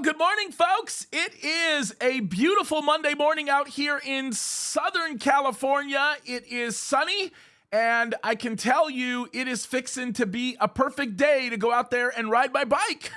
good morning, folks. It is a beautiful Monday morning out here in Southern California. It is sunny, and I can tell you it is fixing to be a perfect day to go out there and ride my bike.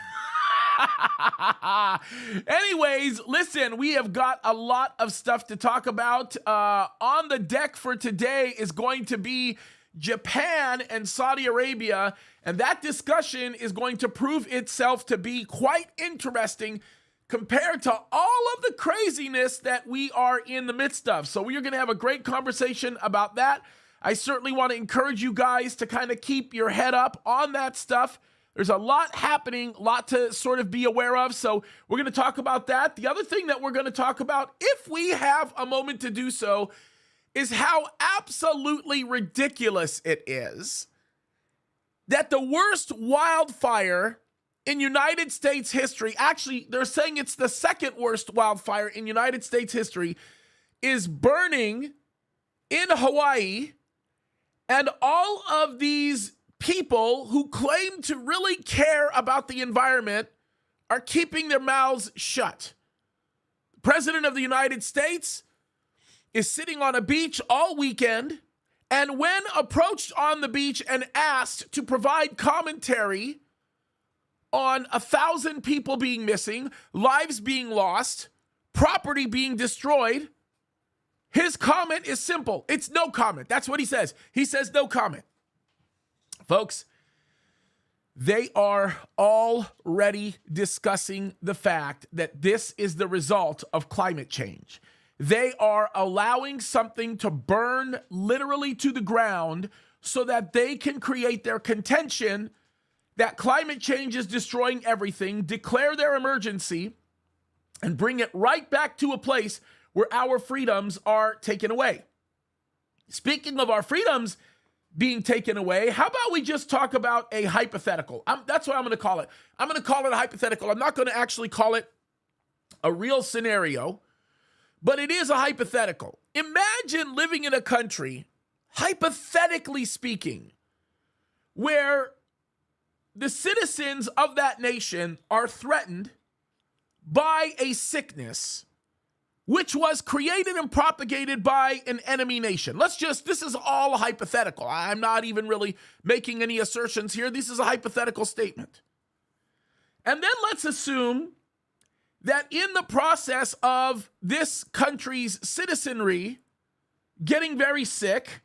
Anyways, listen, we have got a lot of stuff to talk about. On the deck for today is going to be Japan and Saudi Arabia, and that discussion is going to prove itself to be quite interesting compared to all of the craziness that we are in the midst of. So we are going to have a great conversation about that. I certainly want to encourage you guys to kind of keep your head up on that stuff. There's a lot happening, a lot to sort of be aware of. So we're going to talk about that. The other thing that we're going to talk about, if we have a moment to do so, is how absolutely ridiculous it is that the worst wildfire in United States history, actually, they're saying it's the second worst wildfire in United States history, is burning in Hawaii, and all of these people who claim to really care about the environment are keeping their mouths shut. The President of the United States is sitting on a beach all weekend, and when approached on the beach and asked to provide commentary on 1,000 people being missing, lives being lost, property being destroyed, his comment is simple. It's no comment. That's what he says. He says no comment. Folks, they are already discussing the fact that this is the result of climate change. They are allowing something to burn literally to the ground so that they can create their contention that climate change is destroying everything, declare their emergency, and bring it right back to a place where our freedoms are taken away. Speaking of our freedoms being taken away, how about we just talk about a hypothetical? That's what I'm going to call it. I'm going to call it a hypothetical. I'm not going to actually call it a real scenario, but it is a hypothetical. Imagine living in a country, hypothetically speaking, where the citizens of that nation are threatened by a sickness which was created and propagated by an enemy nation. This is all hypothetical. I'm not even really making any assertions here. This is a hypothetical statement. And then let's assume that in the process of this country's citizenry getting very sick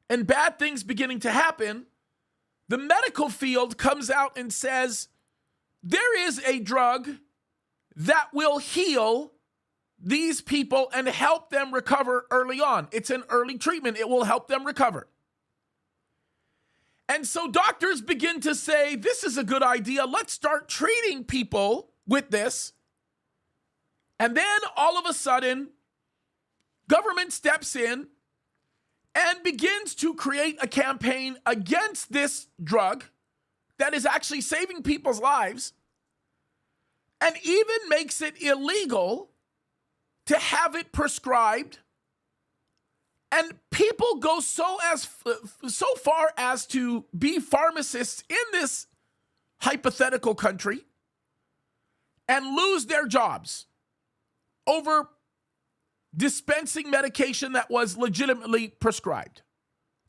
and bad things beginning to happen, the medical field comes out and says, there is a drug that will heal these people and help them recover early on. It's an early treatment. It will help them recover. And so doctors begin to say, this is a good idea. Let's start treating people with this. And then all of a sudden, government steps in and begins to create a campaign against this drug that is actually saving people's lives, and even makes it illegal to have it prescribed. And people go so far as to be pharmacists in this hypothetical country and lose their jobs over dispensing medication that was legitimately prescribed.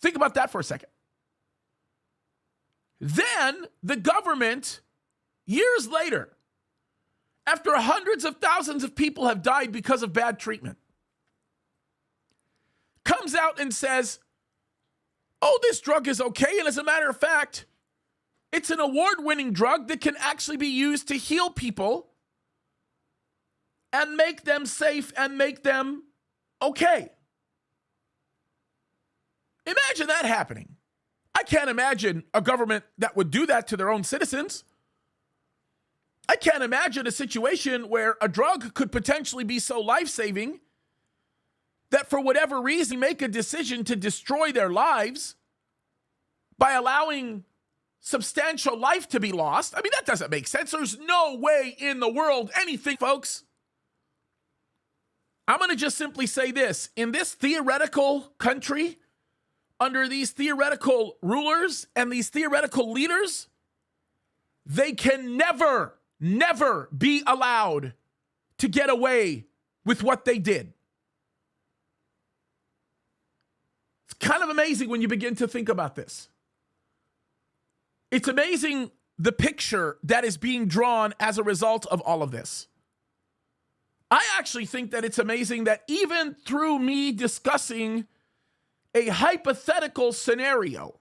Think about that for a second. Then the government, years later, after hundreds of thousands of people have died because of bad treatment, comes out and says, oh, this drug is okay. And as a matter of fact, it's an award-winning drug that can actually be used to heal people and make them safe and make them okay. Imagine that happening. I can't imagine a government that would do that to their own citizens. I can't imagine a situation where a drug could potentially be so life-saving that for whatever reason make a decision to destroy their lives by allowing substantial life to be lost. I mean, that doesn't make sense. There's no way in the world anything, folks. I'm going to just simply say this. In this theoretical country, under these theoretical rulers and these theoretical leaders, they can never never be allowed to get away with what they did. It's kind of amazing when you begin to think about this. It's amazing the picture that is being drawn as a result of all of this. I actually think that it's amazing that even through me discussing a hypothetical scenario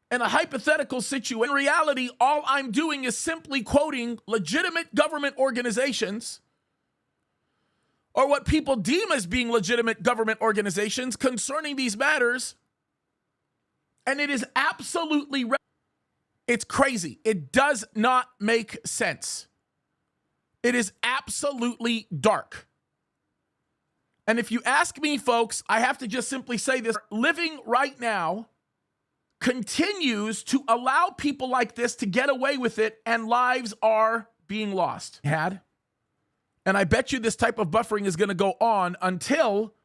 and a hypothetical situation, in reality, all I'm doing is simply quoting legitimate government organizations or what people deem as being legitimate government organizations concerning these matters. And it is absolutely, it's crazy. It does not make sense. It is absolutely dark. And if you ask me, folks, I have to just simply say this. Living right now continues to allow people like this to get away with it, and lives are being lost. And I bet you this type of buffering is going to go on until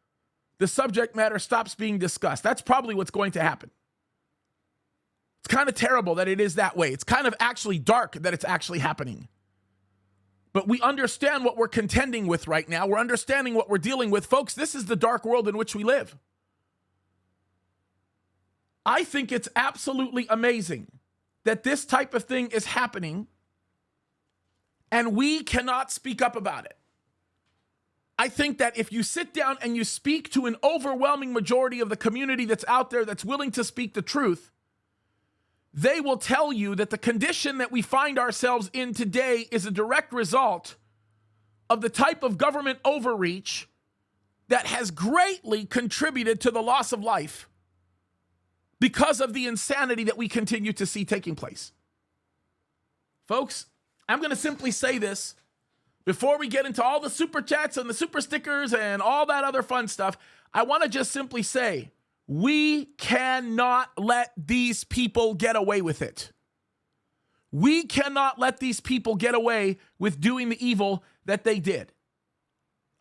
the subject matter stops being discussed. That's probably what's going to happen. It's kind of terrible that it is that way. It's kind of actually dark that it's actually happening. But we understand what we're contending with right now. We're understanding what we're dealing with. Folks, this is the dark world in which we live. I think it's absolutely amazing that this type of thing is happening and we cannot speak up about it. I think that if you sit down and you speak to an overwhelming majority of the community that's out there that's willing to speak the truth, they will tell you that the condition that we find ourselves in today is a direct result of the type of government overreach that has greatly contributed to the loss of life because of the insanity that we continue to see taking place. Folks, I'm going to simply say this before we get into all the super chats and the super stickers and all that other fun stuff. I want to just simply say, we cannot let these people get away with it. We cannot let these people get away with doing the evil that they did.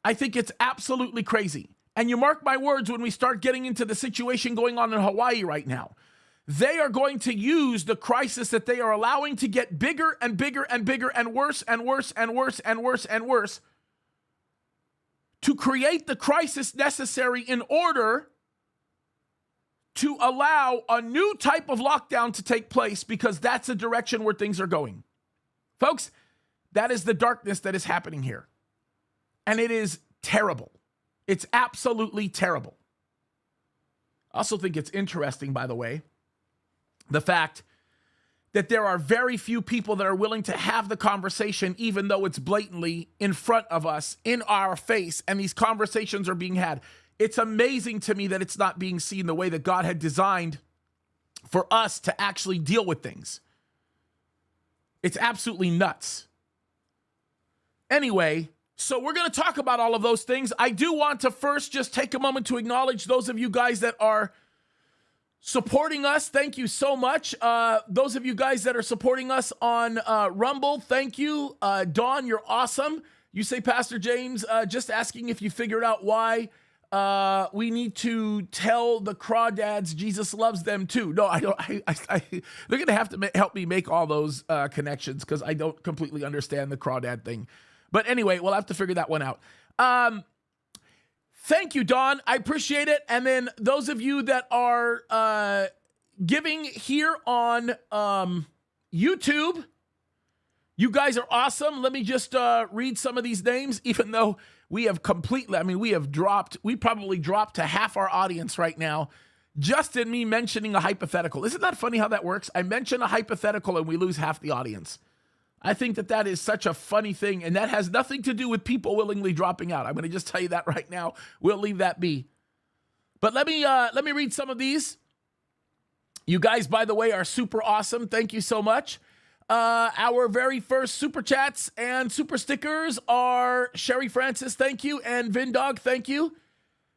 I think it's absolutely crazy. And you mark my words, when we start getting into the situation going on in Hawaii right now, they are going to use the crisis that they are allowing to get bigger and bigger and bigger and worse and worse and worse and worse and worse to create the crisis necessary in order to allow a new type of lockdown to take place, because that's the direction where things are going. Folks, that is the darkness that is happening here. And it is terrible. It's absolutely terrible. I also think it's interesting, by the way, the fact that there are very few people that are willing to have the conversation, even though it's blatantly in front of us, in our face, and these conversations are being had. It's amazing to me that it's not being seen the way that God had designed for us to actually deal with things. It's absolutely nuts. Anyway, so we're going to talk about all of those things. I do want to first just take a moment to acknowledge those of you guys that are supporting us. Thank you so much. Those of you guys that are supporting us on Rumble, thank you. Dawn, you're awesome. You say, Pastor James, just asking if you figured out why we need to tell the crawdads Jesus loves them too. No, I don't. They're going to have to help me make all those connections, because I don't completely understand the crawdad thing. But anyway, we'll have to figure that one out. Thank you, Dawn. I appreciate it. And then those of you that are giving here on YouTube, you guys are awesome. Let me just read some of these names, even though we have we probably dropped to half our audience right now, just in me mentioning a hypothetical. Isn't that funny how that works? I mention a hypothetical and we lose half the audience. I think that is such a funny thing, and that has nothing to do with people willingly dropping out. I'm going to just tell you that right now. We'll leave that be. But let me read some of these. You guys, by the way, are super awesome. Thank you so much. Our very first super chats and super stickers are Sherry Francis, thank you, and Vindog, thank you.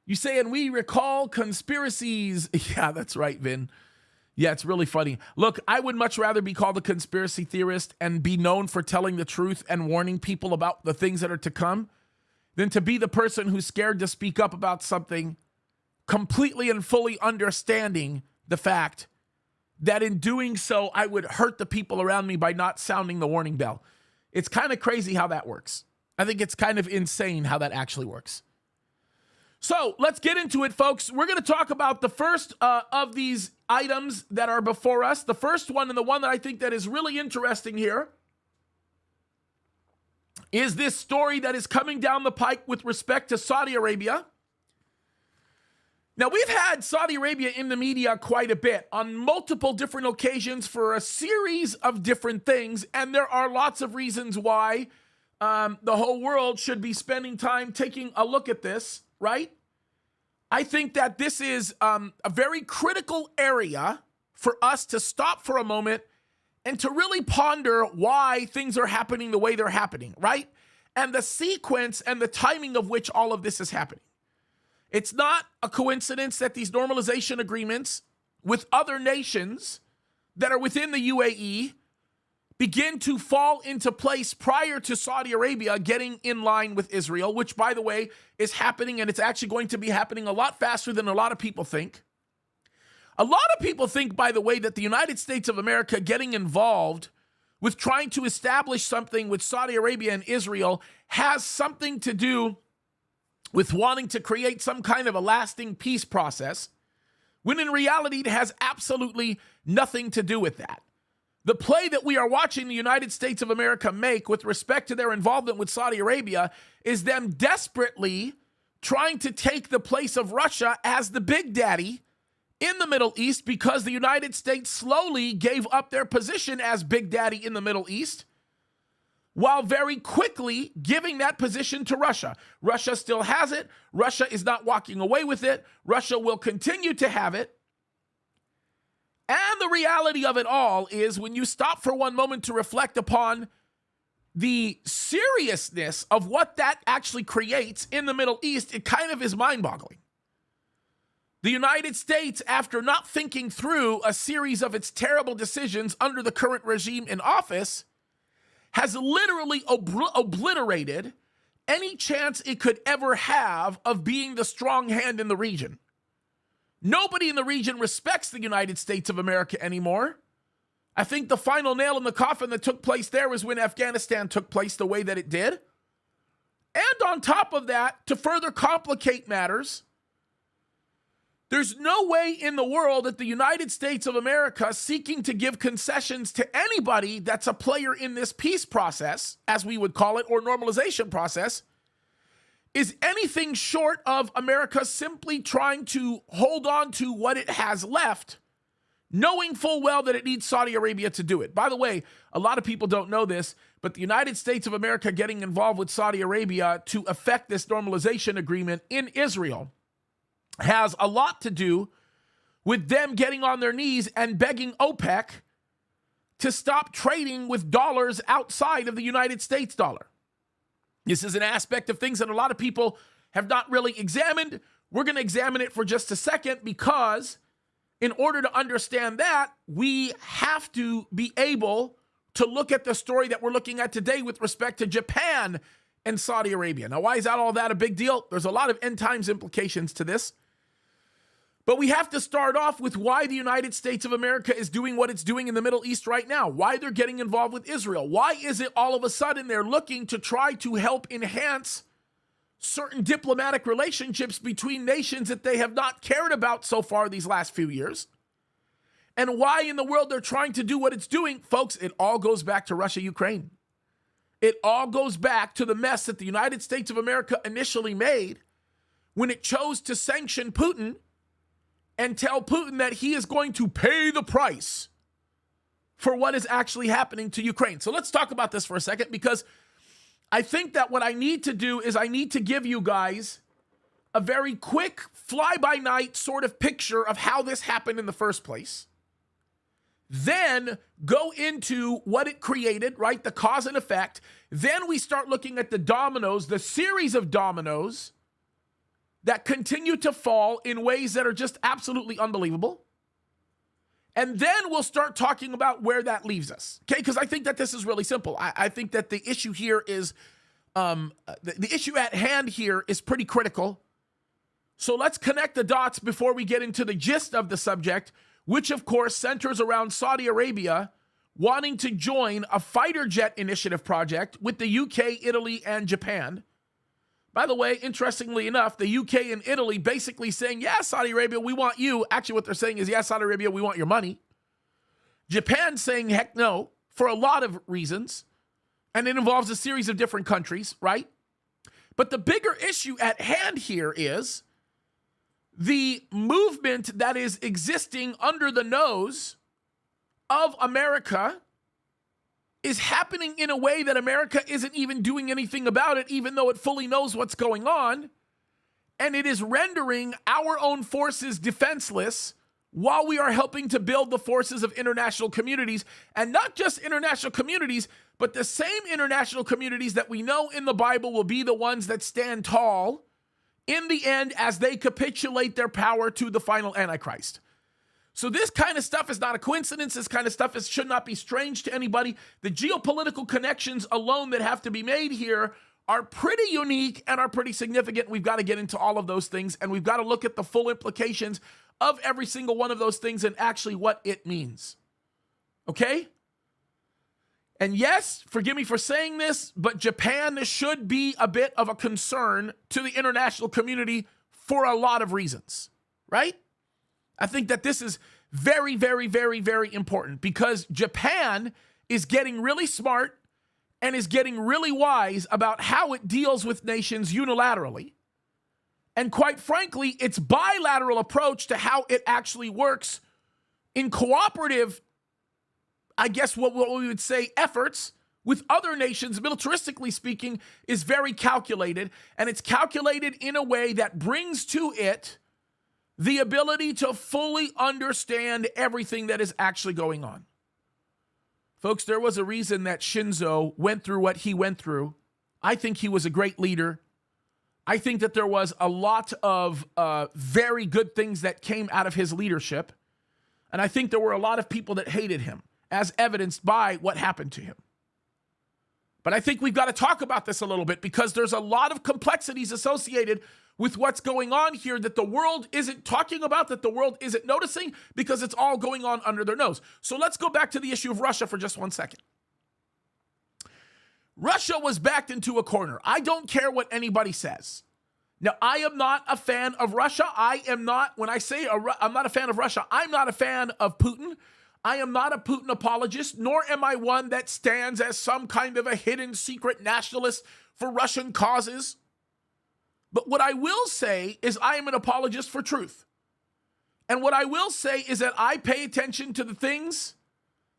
You say, and we recall conspiracies. Yeah, that's right, Vin. Yeah, it's really funny. Look, I would much rather be called a conspiracy theorist and be known for telling the truth and warning people about the things that are to come than to be the person who's scared to speak up about something, completely and fully understanding the fact that in doing so, I would hurt the people around me by not sounding the warning bell. It's kind of crazy how that works. I think it's kind of insane how that actually works. So let's get into it, folks. We're going to talk about the first of these items that are before us. The first one, and the one that I think that is really interesting here, is this story that is coming down the pike with respect to Saudi Arabia. Now, we've had Saudi Arabia in the media quite a bit on multiple different occasions for a series of different things, and there are lots of reasons why the whole world should be spending time taking a look at this, right? I think that this is a very critical area for us to stop for a moment and to really ponder why things are happening the way they're happening, right? And the sequence and the timing of which all of this is happening. It's not a coincidence that these normalization agreements with other nations that are within the UAE begin to fall into place prior to Saudi Arabia getting in line with Israel, which, by the way, is happening, and it's actually going to be happening a lot faster than a lot of people think. A lot of people think, by the way, that the United States of America getting involved with trying to establish something with Saudi Arabia and Israel has something to do with wanting to create some kind of a lasting peace process, when in reality it has absolutely nothing to do with that. The play that we are watching the United States of America make with respect to their involvement with Saudi Arabia is them desperately trying to take the place of Russia as the big daddy in the Middle East, because the United States slowly gave up their position as big daddy in the Middle East, while very quickly giving that position to Russia. Russia still has it. Russia is not walking away with it. Russia will continue to have it. And the reality of it all is, when you stop for one moment to reflect upon the seriousness of what that actually creates in the Middle East, it kind of is mind-boggling. The United States, after not thinking through a series of its terrible decisions under the current regime in office, has literally obliterated any chance it could ever have of being the strong hand in the region. Nobody in the region respects the United States of America anymore. I think the final nail in the coffin that took place there was when Afghanistan took place the way that it did. And on top of that, to further complicate matters, there's no way in the world that the United States of America, seeking to give concessions to anybody that's a player in this peace process, as we would call it, or normalization process, is anything short of America simply trying to hold on to what it has left, knowing full well that it needs Saudi Arabia to do it. By the way, a lot of people don't know this, but the United States of America getting involved with Saudi Arabia to effect this normalization agreement in Israel has a lot to do with them getting on their knees and begging OPEC to stop trading with dollars outside of the United States dollar. This is an aspect of things that a lot of people have not really examined. We're going to examine it for just a second, because in order to understand that, we have to be able to look at the story that we're looking at today with respect to Japan and Saudi Arabia. Now, why is that all that a big deal? There's a lot of end times implications to this. But we have to start off with why the United States of America is doing what it's doing in the Middle East right now, why they're getting involved with Israel. Why is it all of a sudden they're looking to try to help enhance certain diplomatic relationships between nations that they have not cared about so far these last few years? And why in the world they're trying to do what it's doing? Folks, it all goes back to Russia-Ukraine. It all goes back to the mess that the United States of America initially made when it chose to sanction Putin and tell Putin that he is going to pay the price for what is actually happening to Ukraine. So let's talk about this for a second, because I think that what I need to do is I need to give you guys a very quick fly-by-night sort of picture of how this happened in the first place. Then go into what it created, right? The cause and effect. Then we start looking at the dominoes, the series of dominoes that continue to fall in ways that are just absolutely unbelievable. And then we'll start talking about where that leaves us, okay? Because I think that this is really simple. I think that the issue here is, the issue at hand here is pretty critical. So let's connect the dots before we get into the gist of the subject, which of course centers around Saudi Arabia wanting to join a fighter jet initiative project with the UK, Italy, and Japan. By the way, interestingly enough, the UK and Italy basically saying, yeah, Saudi Arabia, we want you. Actually, what they're saying is, yeah, Saudi Arabia, we want your money. Japan saying, heck no, for a lot of reasons. And it involves a series of different countries, right? But the bigger issue at hand here is the movement that is existing under the nose of America is happening in a way that America isn't even doing anything about it, even though it fully knows what's going on. And it is rendering our own forces defenseless while we are helping to build the forces of international communities. And not just international communities, but the same international communities that we know in the Bible will be the ones that stand tall in the end as they capitulate their power to the final Antichrist. So this kind of stuff is not a coincidence. This kind of stuff should not be strange to anybody. The geopolitical connections alone that have to be made here are pretty unique and are pretty significant. We've got to get into all of those things, and we've got to look at the full implications of every single one of those things and actually what it means. Okay? And yes, forgive me for saying this, but Japan should be a bit of a concern to the international community for a lot of reasons, right? I think that this is very, very, very, very important because Japan is getting really smart and is getting really wise about how it deals with nations unilaterally. And quite frankly, its bilateral approach to how it actually works in cooperative, I guess what we would say, efforts with other nations, militaristically speaking, is very calculated. And it's calculated in a way that brings to it the ability to fully understand everything that is actually going on. Folks, there was a reason that Shinzo went through what he went through. I think he was a great leader. I think that there was a lot of very good things that came out of his leadership. And I think there were a lot of people that hated him, as evidenced by what happened to him. But I think we've got to talk about this a little bit because there's a lot of complexities associated with what's going on here that the world isn't talking about, that the world isn't noticing, because it's all going on under their nose. So let's go back to the issue of Russia for just 1 second. Russia was backed into a corner. I don't care what anybody says. Now, I am not a fan of Russia. When I say I'm not a fan of Russia, I'm not a fan of Putin. I am not a Putin apologist, nor am I one that stands as some kind of a hidden secret nationalist for Russian causes. But what I will say is I am an apologist for truth. And what I will say is that I pay attention to the things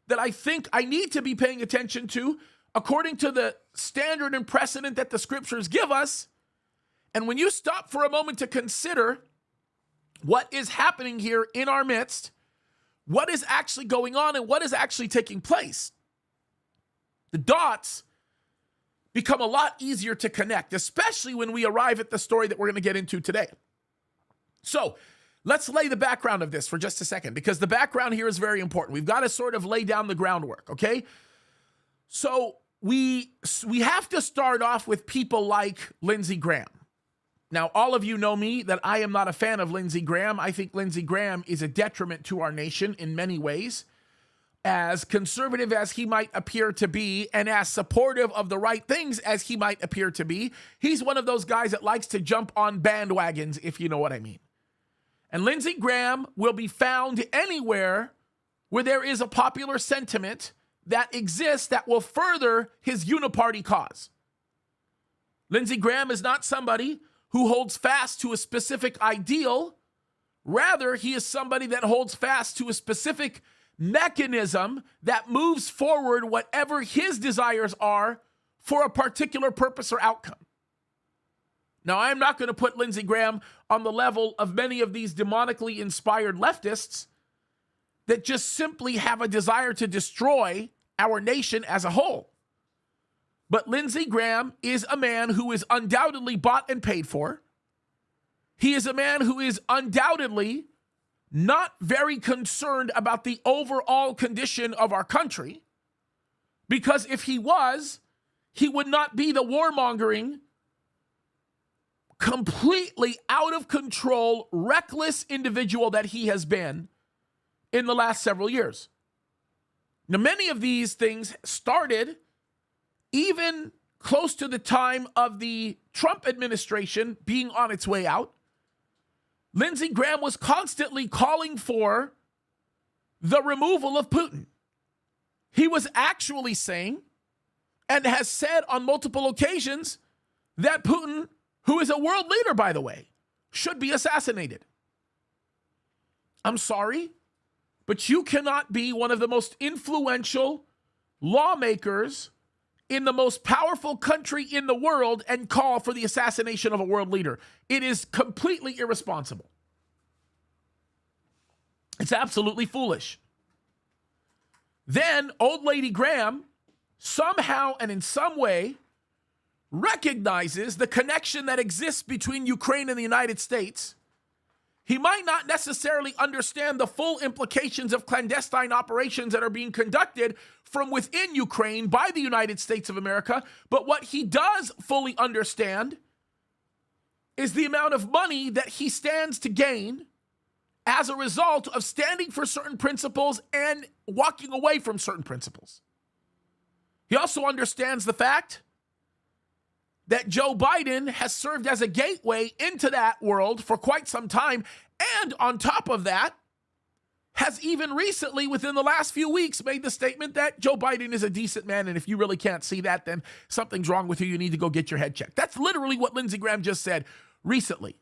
that I think I need to be paying attention to according to the standard and precedent that the scriptures give us. And when you stop for a moment to consider what is happening here in our midst, what is actually going on and what is actually taking place, the dots become a lot easier to connect, especially when we arrive at the story that we're going to get into today. So let's lay the background of this for just a second, because the background here is very important. We've got to sort of lay down the groundwork, okay? So we have to start off with people like Lindsey Graham. Now, all of you know me that I am not a fan of Lindsey Graham. I think Lindsey Graham is a detriment to our nation in many ways. As conservative as he might appear to be, and as supportive of the right things as he might appear to be, he's one of those guys that likes to jump on bandwagons, if you know what I mean. And Lindsey Graham will be found anywhere where there is a popular sentiment that exists that will further his uniparty cause. Lindsey Graham is not somebody who holds fast to a specific ideal. Rather, he is somebody that holds fast to a specific mechanism that moves forward whatever his desires are for a particular purpose or outcome. Now, I'm not going to put Lindsey Graham on the level of many of these demonically inspired leftists that just simply have a desire to destroy our nation as a whole. But Lindsey Graham is a man who is undoubtedly bought and paid for. He is a man who is undoubtedly not very concerned about the overall condition of our country, because if he was, he would not be the warmongering, completely out of control, reckless individual that he has been in the last several years. Now, many of these things started even close to the time of the Trump administration being on its way out. Lindsey Graham was constantly calling for the removal of Putin. He was actually saying, and has said on multiple occasions, that Putin, who is a world leader, by the way, should be assassinated. I'm sorry, but you cannot be one of the most influential lawmakers in the most powerful country in the world and call for the assassination of a world leader. It is completely irresponsible. It's absolutely foolish. Then old lady Graham somehow and in some way recognizes the connection that exists between Ukraine and the United States. He might not necessarily understand the full implications of clandestine operations that are being conducted from within Ukraine by the United States of America, but what he does fully understand is the amount of money that he stands to gain as a result of standing for certain principles and walking away from certain principles. He also understands the fact that Joe Biden has served as a gateway into that world for quite some time, and on top of that, has even recently, within the last few weeks, made the statement that Joe Biden is a decent man, and if you really can't see that, then something's wrong with you. You need to go get your head checked. That's literally what Lindsey Graham just said recently.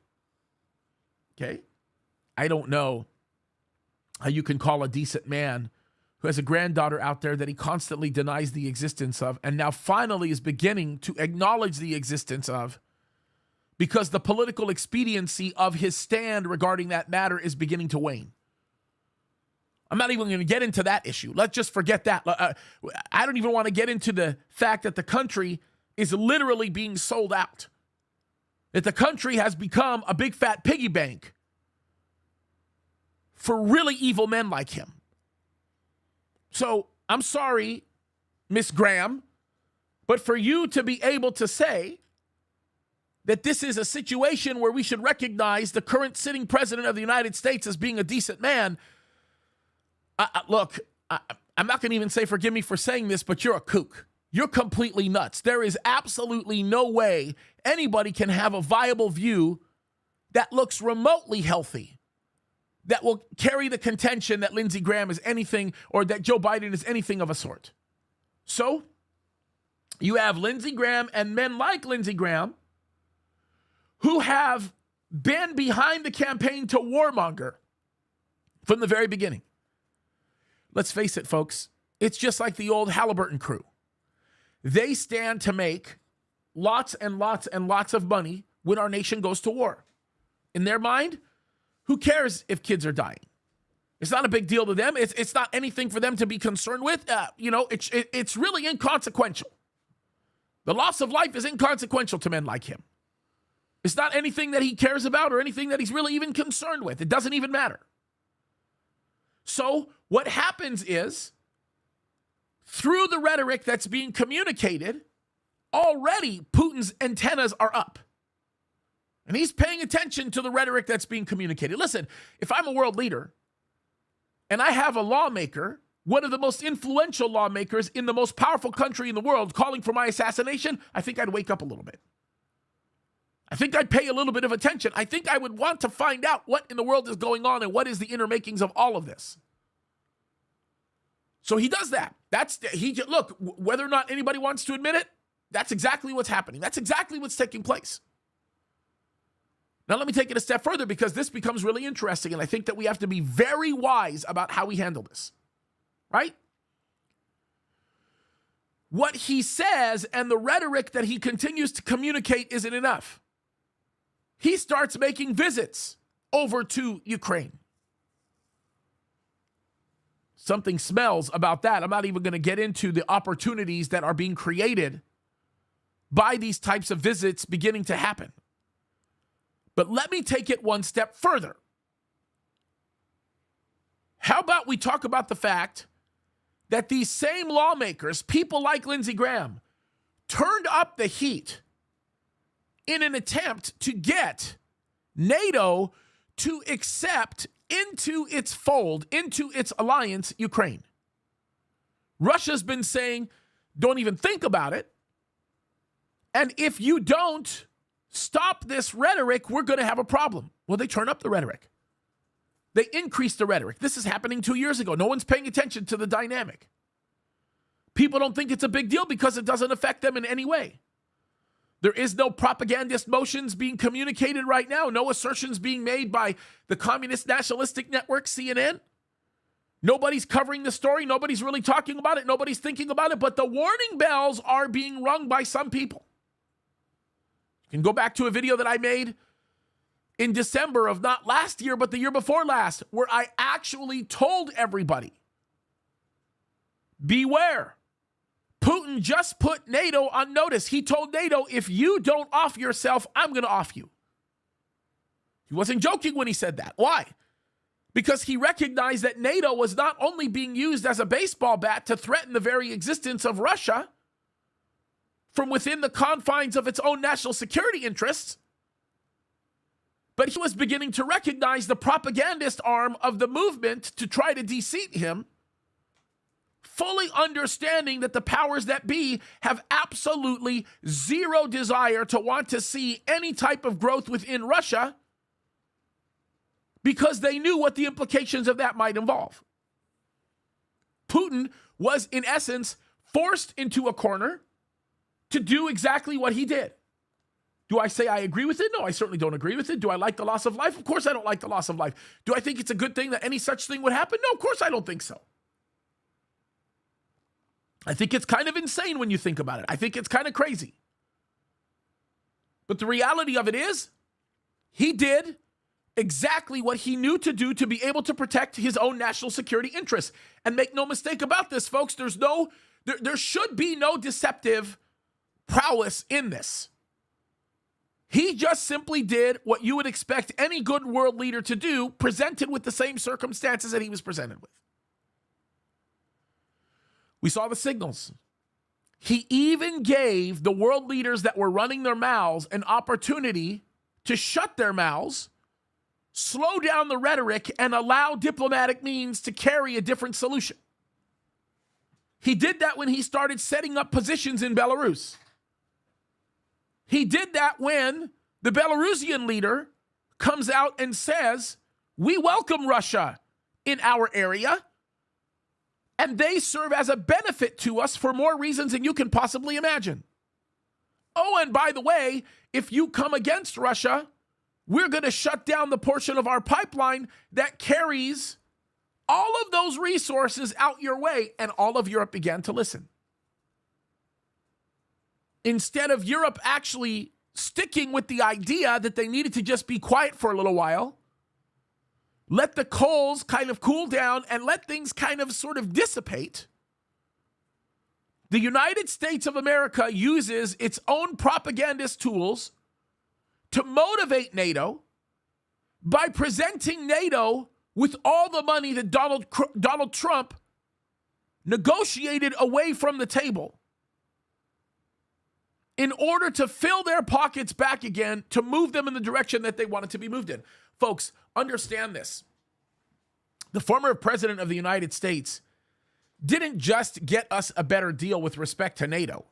Okay? I don't know how you can call a decent man who has a granddaughter out there that he constantly denies the existence of, and now finally is beginning to acknowledge the existence of, because the political expediency of his stand regarding that matter is beginning to wane. I'm not even going to get into that issue. Let's just forget that. I don't even want to get into the fact that the country is literally being sold out, that the country has become a big fat piggy bank for really evil men like him. So I'm sorry, Miss Graham, but for you to be able to say that this is a situation where we should recognize the current sitting president of the United States as being a decent man, look, I'm not going to even say forgive me for saying this, but you're a kook. You're completely nuts. There is absolutely no way anybody can have a viable view that looks remotely healthy, that will carry the contention that Lindsey Graham is anything, or that Joe Biden is anything of a sort. So you have Lindsey Graham and men like Lindsey Graham who have been behind the campaign to warmonger from the very beginning. Let's face it, folks. It's just like the old Halliburton crew. They stand to make lots and lots and lots of money when our nation goes to war. In their mind, who cares if kids are dying? It's not a big deal to them. It's not anything for them to be concerned with. It's really inconsequential. The loss of life is inconsequential to men like him. It's not anything that he cares about or anything that he's really even concerned with. It doesn't even matter. So what happens is, through the rhetoric that's being communicated, already Putin's antennas are up. And he's paying attention to the rhetoric that's being communicated. Listen, if I'm a world leader and I have a lawmaker, one of the most influential lawmakers in the most powerful country in the world, calling for my assassination, I think I'd wake up a little bit. I think I'd pay a little bit of attention. I think I would want to find out what in the world is going on and what is the inner makings of all of this. So he does that. Look, whether or not anybody wants to admit it, that's exactly what's happening. That's exactly what's taking place. Now, let me take it a step further, because this becomes really interesting, and I think that we have to be very wise about how we handle this, right? What he says and the rhetoric that he continues to communicate isn't enough. He starts making visits over to Ukraine. Something smells about that. I'm not even going to get into the opportunities that are being created by these types of visits beginning to happen. But let me take it one step further. How about we talk about the fact that these same lawmakers, people like Lindsey Graham, turned up the heat in an attempt to get NATO to accept into its fold, into its alliance, Ukraine. Russia's been saying, don't even think about it. And if you don't stop this rhetoric, we're going to have a problem. Well, they turn up the rhetoric. They increase the rhetoric. This is happening 2 years ago. No one's paying attention to the dynamic. People don't think it's a big deal because it doesn't affect them in any way. There is no propagandist motions being communicated right now. No assertions being made by the Communist Nationalistic Network, CNN. Nobody's covering the story. Nobody's really talking about it. Nobody's thinking about it. But the warning bells are being rung by some people. You can go back to a video that I made in December of not last year, but the year before last, where I actually told everybody, beware. Putin just put NATO on notice. He told NATO, if you don't off yourself, I'm going to off you. He wasn't joking when he said that. Why? Because he recognized that NATO was not only being used as a baseball bat to threaten the very existence of Russia from within the confines of its own national security interests, but he was beginning to recognize the propagandist arm of the movement to try to de-seat him, fully understanding that the powers that be have absolutely zero desire to want to see any type of growth within Russia because they knew what the implications of that might involve. Putin was, in essence, forced into a corner to do exactly what he did. Do I say I agree with it? No, I certainly don't agree with it. Do I like the loss of life? Of course I don't like the loss of life. Do I think it's a good thing that any such thing would happen? No, of course I don't think so. I think it's kind of insane when you think about it. I think it's kind of crazy. But the reality of it is, he did exactly what he knew to do to be able to protect his own national security interests. And make no mistake about this, folks, there should be no deceptive prowess in this. He just simply did what you would expect any good world leader to do, presented with the same circumstances that he was presented with. We saw the signals. He even gave the world leaders that were running their mouths an opportunity to shut their mouths, slow down the rhetoric, and allow diplomatic means to carry a different solution. He did that when he started setting up positions in Belarus. He did that when the Belarusian leader comes out and says, we welcome Russia in our area, and they serve as a benefit to us for more reasons than you can possibly imagine. Oh, and by the way, if you come against Russia, we're going to shut down the portion of our pipeline that carries all of those resources out your way. And all of Europe began to listen. Instead of Europe actually sticking with the idea that they needed to just be quiet for a little while, let the coals kind of cool down and let things kind of sort of dissipate, the United States of America uses its own propagandist tools to motivate NATO by presenting NATO with all the money that Donald Trump negotiated away from the table in order to fill their pockets back again to move them in the direction that they wanted to be moved in. Folks, understand this. The former president of the United States didn't just get us a better deal with respect to NATO.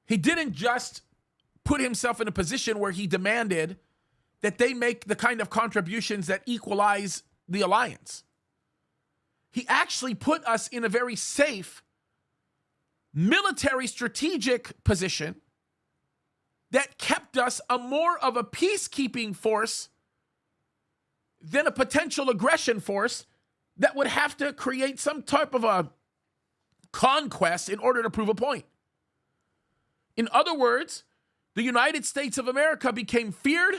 He didn't just put himself in a position where he demanded that they make the kind of contributions that equalize the alliance. He actually put us in a very safe military strategic position that kept us a more of a peacekeeping force than a potential aggression force that would have to create some type of a conquest in order to prove a point. In other words, the United States of America became feared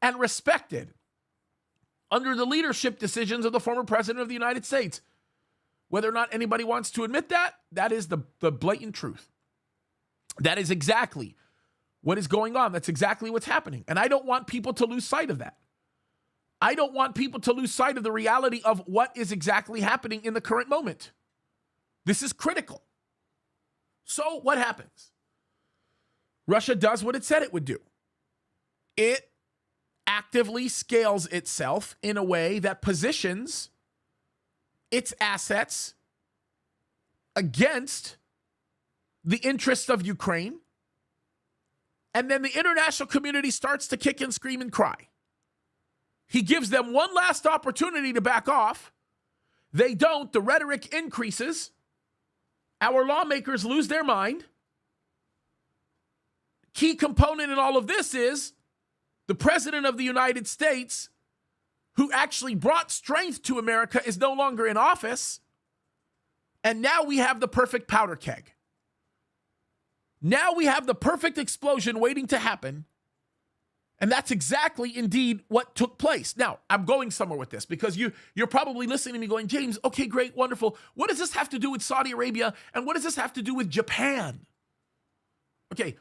and respected under the leadership decisions of the former president of the United States. Whether or not anybody wants to admit that, that is the blatant truth. That is exactly what is going on. That's exactly what's happening. And I don't want people to lose sight of that. I don't want people to lose sight of the reality of what is exactly happening in the current moment. This is critical. So what happens? Russia does what it said it would do. It actively scales itself in a way that positions its assets against the interests of Ukraine. And then the international community starts to kick and scream and cry. He gives them one last opportunity to back off. They don't. The rhetoric increases. Our lawmakers lose their mind. Key component in all of this is the president of the United States, who actually brought strength to America, is no longer in office. And now we have the perfect powder keg. Now we have the perfect explosion waiting to happen. And that's exactly, indeed, what took place. Now, I'm going somewhere with this because you're probably listening to me going, James, okay, great, wonderful. What does this have to do with Saudi Arabia? And what does this have to do with Japan? Okay,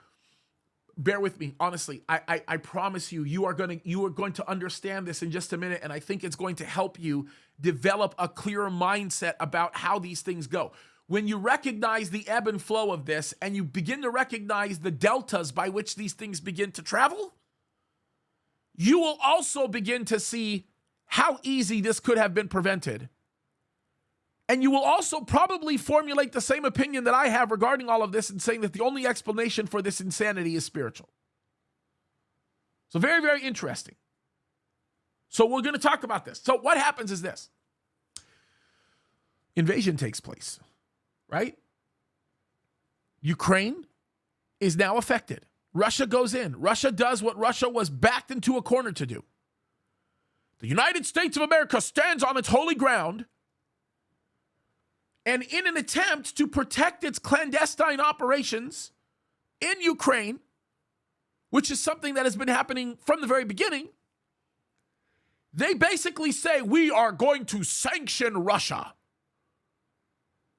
bear with me. Honestly, I promise you, you are going to understand this in just a minute. And I think it's going to help you develop a clearer mindset about how these things go. When you recognize the ebb and flow of this and you begin to recognize the deltas by which these things begin to travel, you will also begin to see how easy this could have been prevented. And you will also probably formulate the same opinion that I have regarding all of this and saying that the only explanation for this insanity is spiritual. So very, very interesting. So we're going to talk about this. So what happens is this. Invasion takes place, right? Ukraine is now affected. Russia goes in. Russia does what Russia was backed into a corner to do. The United States of America stands on its holy ground, and in an attempt to protect its clandestine operations in Ukraine, which is something that has been happening from the very beginning, they basically say, we are going to sanction Russia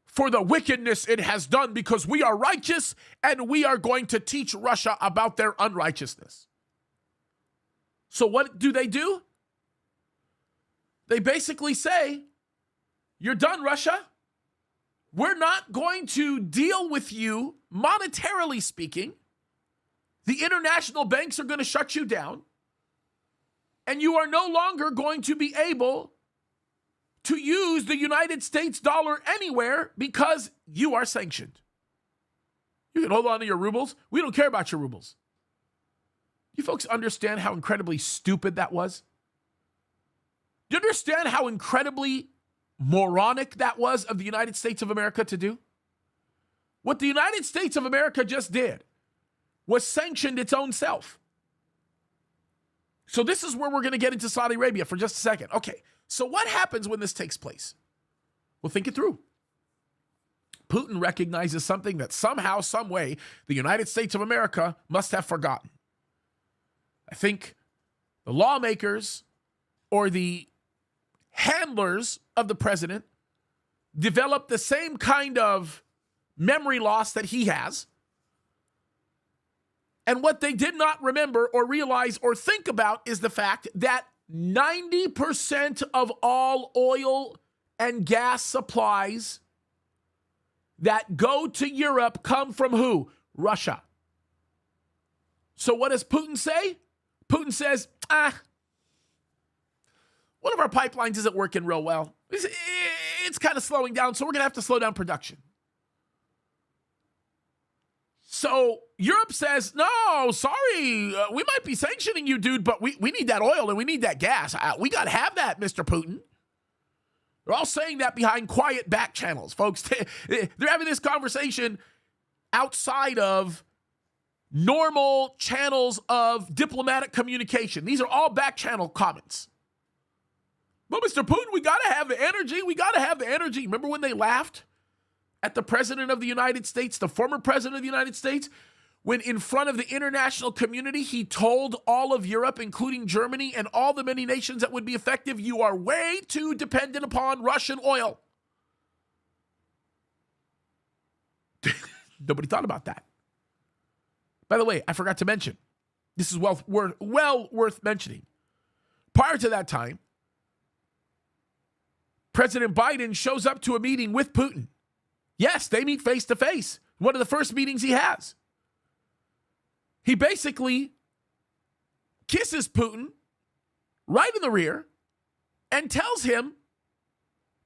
for the wickedness it has done because we are righteous and we are going to teach Russia about their unrighteousness. So what do? They basically say, you're done, Russia. We're not going to deal with you monetarily speaking. The international banks are going to shut you down. And you are no longer going to be able to use the United States dollar anywhere because you are sanctioned. You can hold on to your rubles. We don't care about your rubles. You folks understand how incredibly stupid that was? Do you understand how incredibly moronic that was of the United States of America to do? What the United States of America just did was sanctioned its own self. So this is where we're going to get into Saudi Arabia for just a second. Okay, so what happens when this takes place? Well, think it through. Putin recognizes something that somehow, some way, the United States of America must have forgotten. I think the lawmakers or the handlers of the president developed the same kind of memory loss that he has. And what they did not remember or realize or think about is the fact that 90% of all oil and gas supplies that go to Europe come from who? Russia. So what does Putin say? Putin says, one of our pipelines isn't working real well. It's kind of slowing down, so we're going to have to slow down production. So Europe says, no, sorry, we might be sanctioning you, dude, but we need that oil and we need that gas. We got to have that, Mr. Putin. They're all saying that behind quiet back channels, folks. They're having this conversation outside of normal channels of diplomatic communication. These are all back channel comments. But Mr. Putin, we got to have the energy. We got to have the energy. Remember when they laughed at the president of the United States, the former president of the United States, when in front of the international community, he told all of Europe, including Germany and all the many nations that would be effective, you are way too dependent upon Russian oil. Nobody thought about that. By the way, I forgot to mention, this is well worth mentioning. Prior to that time, President Biden shows up to a meeting with Putin. Yes, they meet face to face. One of the first meetings he has. He basically kisses Putin right in the rear and tells him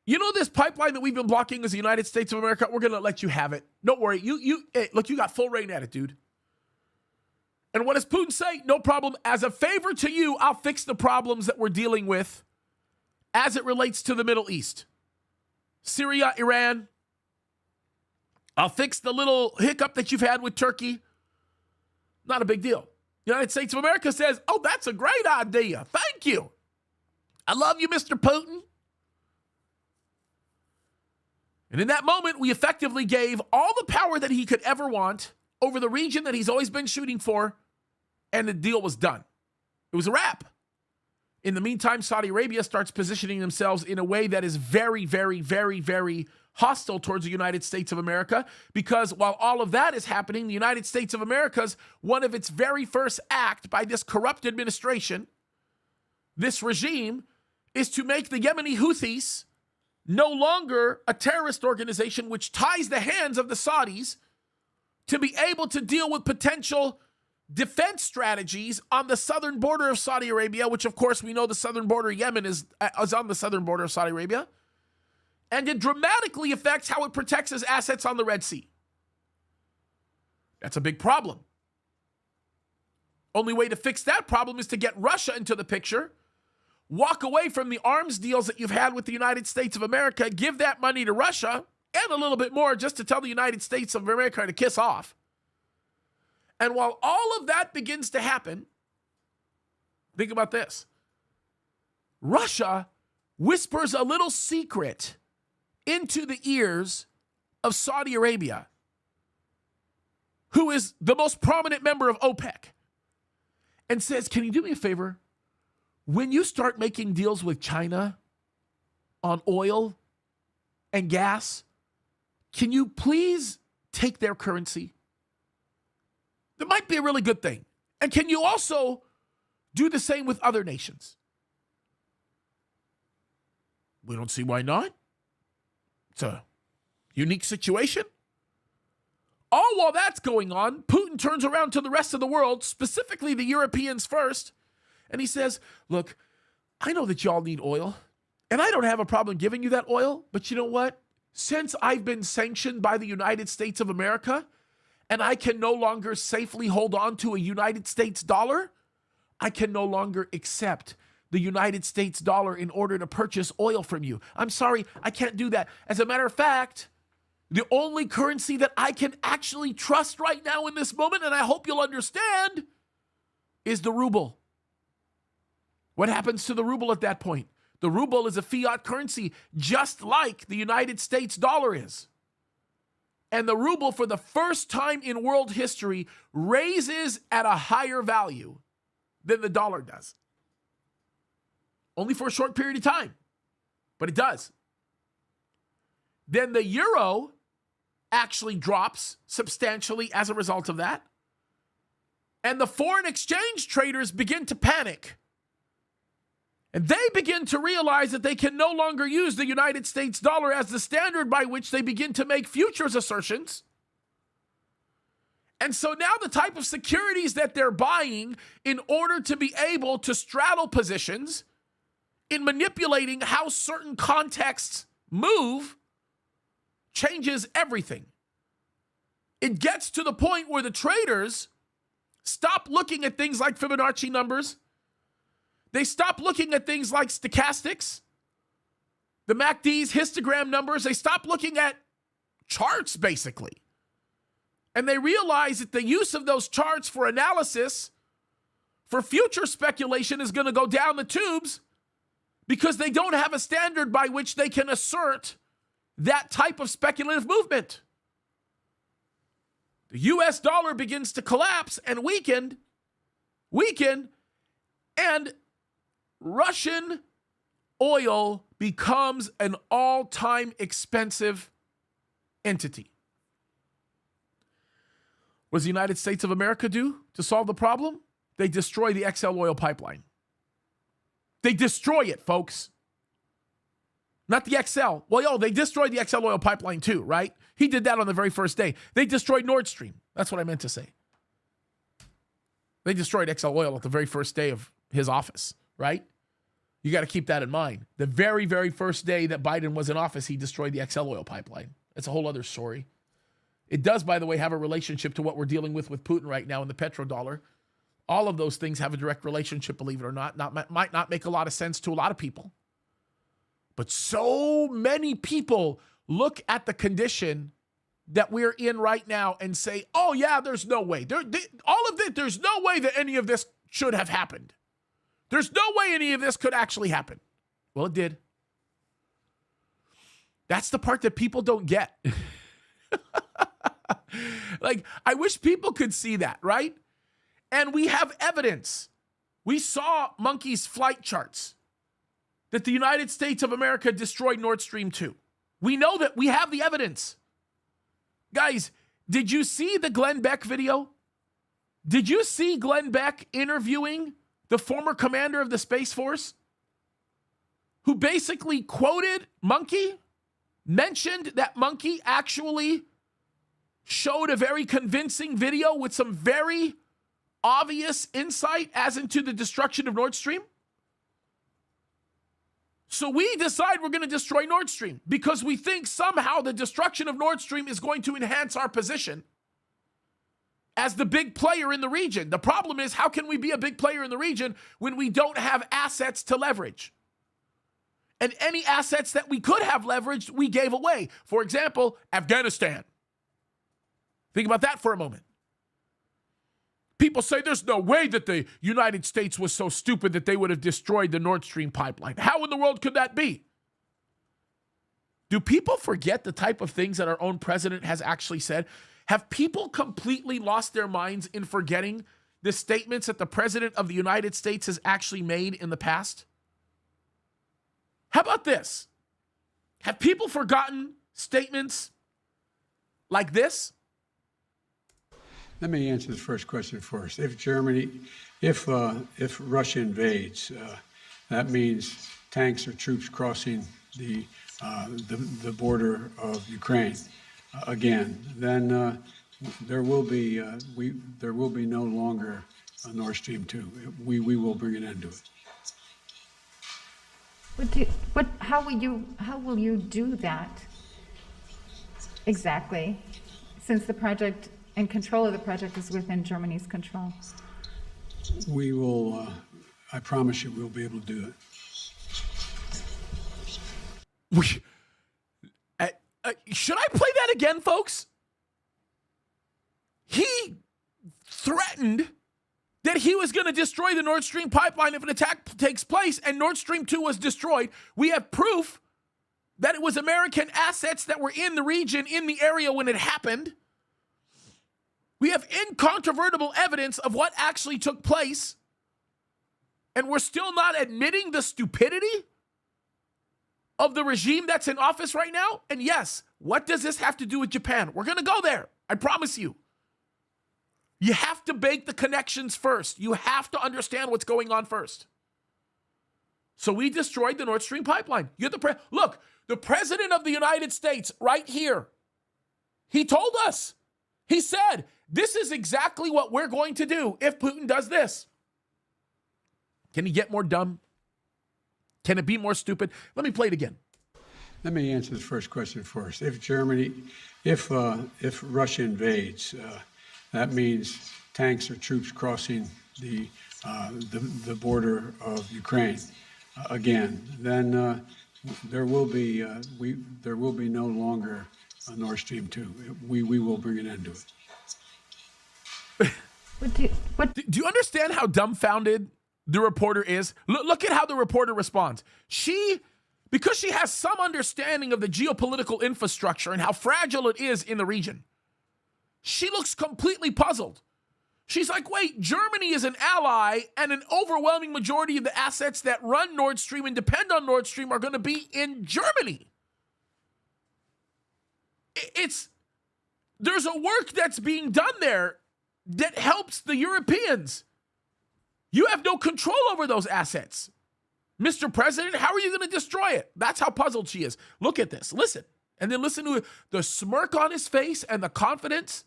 You know this pipeline that we've been blocking as the United States of America? We're going to let you have it. Don't worry. Hey, look, you got full reign at it, dude. And what does Putin say? No problem. As a favor to you, I'll fix the problems that we're dealing with as it relates to the Middle East. Syria, Iran. I'll fix the little hiccup that you've had with Turkey. Not a big deal. The United States of America says, oh, that's a great idea. Thank you. I love you, Mr. Putin. And in that moment, we effectively gave all the power that he could ever want over the region that he's always been shooting for, and the deal was done. It was a wrap. In the meantime, Saudi Arabia starts positioning themselves in a way that is very, very, very, very hostile towards the United States of America, because while all of that is happening, the United States of America's one of its very first act by this corrupt administration, this regime, is to make the Yemeni Houthis no longer a terrorist organization which ties the hands of the Saudis to be able to deal with potential defense strategies on the southern border of Saudi Arabia, which of course we know the southern border of Yemen is on the southern border of Saudi Arabia. And it dramatically affects how it protects its assets on the Red Sea. That's a big problem. Only way to fix that problem is to get Russia into the picture, walk away from the arms deals that you've had with the United States of America, give that money to Russia, and a little bit more just to tell the United States of America to kiss off. And while all of that begins to happen, think about this. Russia whispers a little secret into the ears of Saudi Arabia, who is the most prominent member of OPEC, and says, can you do me a favor? When you start making deals with China on oil and gas, can you please take their currency? That might be a really good thing. And can you also do the same with other nations? We don't see why not. It's a unique situation. All while that's going on, Putin turns around to the rest of the world, specifically the Europeans first, and he says, look, I know that y'all need oil, and I don't have a problem giving you that oil, but you know what? Since I've been sanctioned by the United States of America, and I can no longer safely hold on to a United States dollar, I can no longer accept the United States dollar in order to purchase oil from you. I'm sorry, I can't do that. As a matter of fact, the only currency that I can actually trust right now in this moment, and I hope you'll understand, is the ruble. What happens to the ruble at that point? The ruble is a fiat currency, just like the United States dollar is. And the ruble, for the first time in world history, raises at a higher value than the dollar does. Only for a short period of time, but it does. Then the euro actually drops substantially as a result of that. And the foreign exchange traders begin to panic. And they begin to realize that they can no longer use the United States dollar as the standard by which they begin to make futures assertions. And so now the type of securities that they're buying in order to be able to straddle positions in manipulating how certain contexts move changes everything. It gets to the point where the traders stop looking at things like Fibonacci numbers. They stop looking at things like stochastics, the MACD's, histogram numbers. They stop looking at charts, basically. And they realize that the use of those charts for analysis, for future speculation, is going to go down the tubes because they don't have a standard by which they can assert that type of speculative movement. The US dollar begins to collapse and weaken, and Russian oil becomes an all-time expensive entity. What does the United States of America do to solve the problem? They destroy the XL oil pipeline. They destroy it, folks. Not the XL. Well, they destroyed the XL oil pipeline too, right? He did that on the very first day. They destroyed Nord Stream. That's what I meant to say. They destroyed XL oil at the very first day of his office, right? You got to keep that in mind. The very, very first day that Biden was in office, he destroyed the XL oil pipeline. It's a whole other story. It does, by the way, have a relationship to what we're dealing with Putin right now in the petrodollar. All of those things have a direct relationship, believe it or not. Might not make a lot of sense to a lot of people. But so many people look at the condition that we're in right now and say, oh, yeah, there's no way. There's no way that any of this should have happened. There's no way any of this could actually happen. Well, it did. That's the part that people don't get. Like, I wish people could see that, right? And we have evidence. We saw Monkey's flight charts that the United States of America destroyed Nord Stream 2. We know that. We have the evidence. Guys, did you see the Glenn Beck video? Did you see Glenn Beck interviewing the former commander of the Space Force, who basically quoted Monkey, mentioned that Monkey actually showed a very convincing video with some very obvious insight as into the destruction of Nord Stream? So we decide we're going to destroy Nord Stream because we think somehow the destruction of Nord Stream is going to enhance our position as the big player in the region. The problem is, how can we be a big player in the region when we don't have assets to leverage? And any assets that we could have leveraged, we gave away. For example, Afghanistan. Think about that for a moment. People say there's no way that the United States was so stupid that they would have destroyed the Nord Stream pipeline. How in the world could that be? Do people forget the type of things that our own president has actually said? Have people completely lost their minds in forgetting the statements that the president of the United States has actually made in the past? How about this? Have people forgotten statements like this? Let me answer the first question first. If Russia invades, that means tanks or troops crossing the border of Ukraine again. Then there will be no longer a Nord Stream 2. We will bring an end to it. How will you do that exactly, since the project and control of the project is within Germany's control? We will, I promise you, we'll be able to do it. Should I play that again, folks? He threatened that he was going to destroy the Nord Stream pipeline if an attack takes place, and Nord Stream 2 was destroyed. We have proof that it was American assets that were in the region, in the area when it happened. We have incontrovertible evidence of what actually took place, and we're still not admitting the stupidity of the regime that's in office right now. And yes, what does this have to do with Japan? We're going to go there. I promise you. You have to make the connections first. You have to understand what's going on first. So we destroyed the Nord Stream pipeline. Look, the president of the United States right here, he told us, he said, this is exactly what we're going to do if Putin does this. Can he get more dumb? Can it be more stupid? Let me play it again. Let me answer the first question first. If Russia invades, that means tanks or troops crossing the border of Ukraine again. Then there will be no longer a Nord Stream 2. We will bring an end to it. Do you understand how dumbfounded the reporter is? Look at how the reporter responds. Because she has some understanding of the geopolitical infrastructure and how fragile it is in the region, she looks completely puzzled. She's like, wait, Germany is an ally, and an overwhelming majority of the assets that run Nord Stream and depend on Nord Stream are going to be in Germany. There's a work that's being done there that helps the Europeans. You have no control over those assets. Mr. President, how are you going to destroy it? That's how puzzled she is. Look at this. Listen. And then listen to the smirk on his face and the confidence.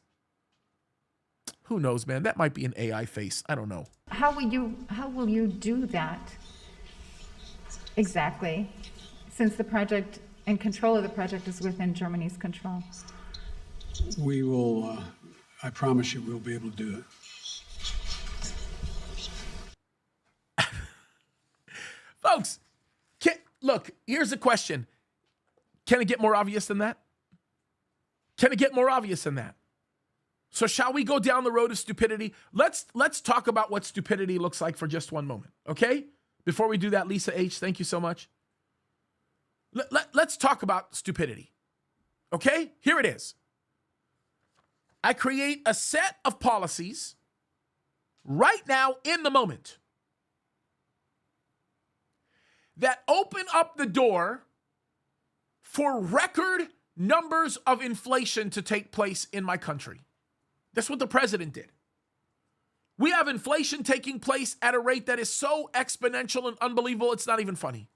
Who knows, man? That might be an AI face. I don't know. How will you do that Exactly. Since the project and control of the project is within Germany's control. We will, I promise you, we'll be able to do it. Folks, look, here's a question. Can it get more obvious than that? Can it get more obvious than that? So shall we go down the road of stupidity? Let's talk about what stupidity looks like for just one moment, okay? Before we do that, Lisa H., thank you so much. Let's talk about stupidity, okay? Here it is. I create a set of policies right now in the moment that open up the door for record numbers of inflation to take place in my country. That's what the president did. We have inflation taking place at a rate that is so exponential and unbelievable, it's not even funny.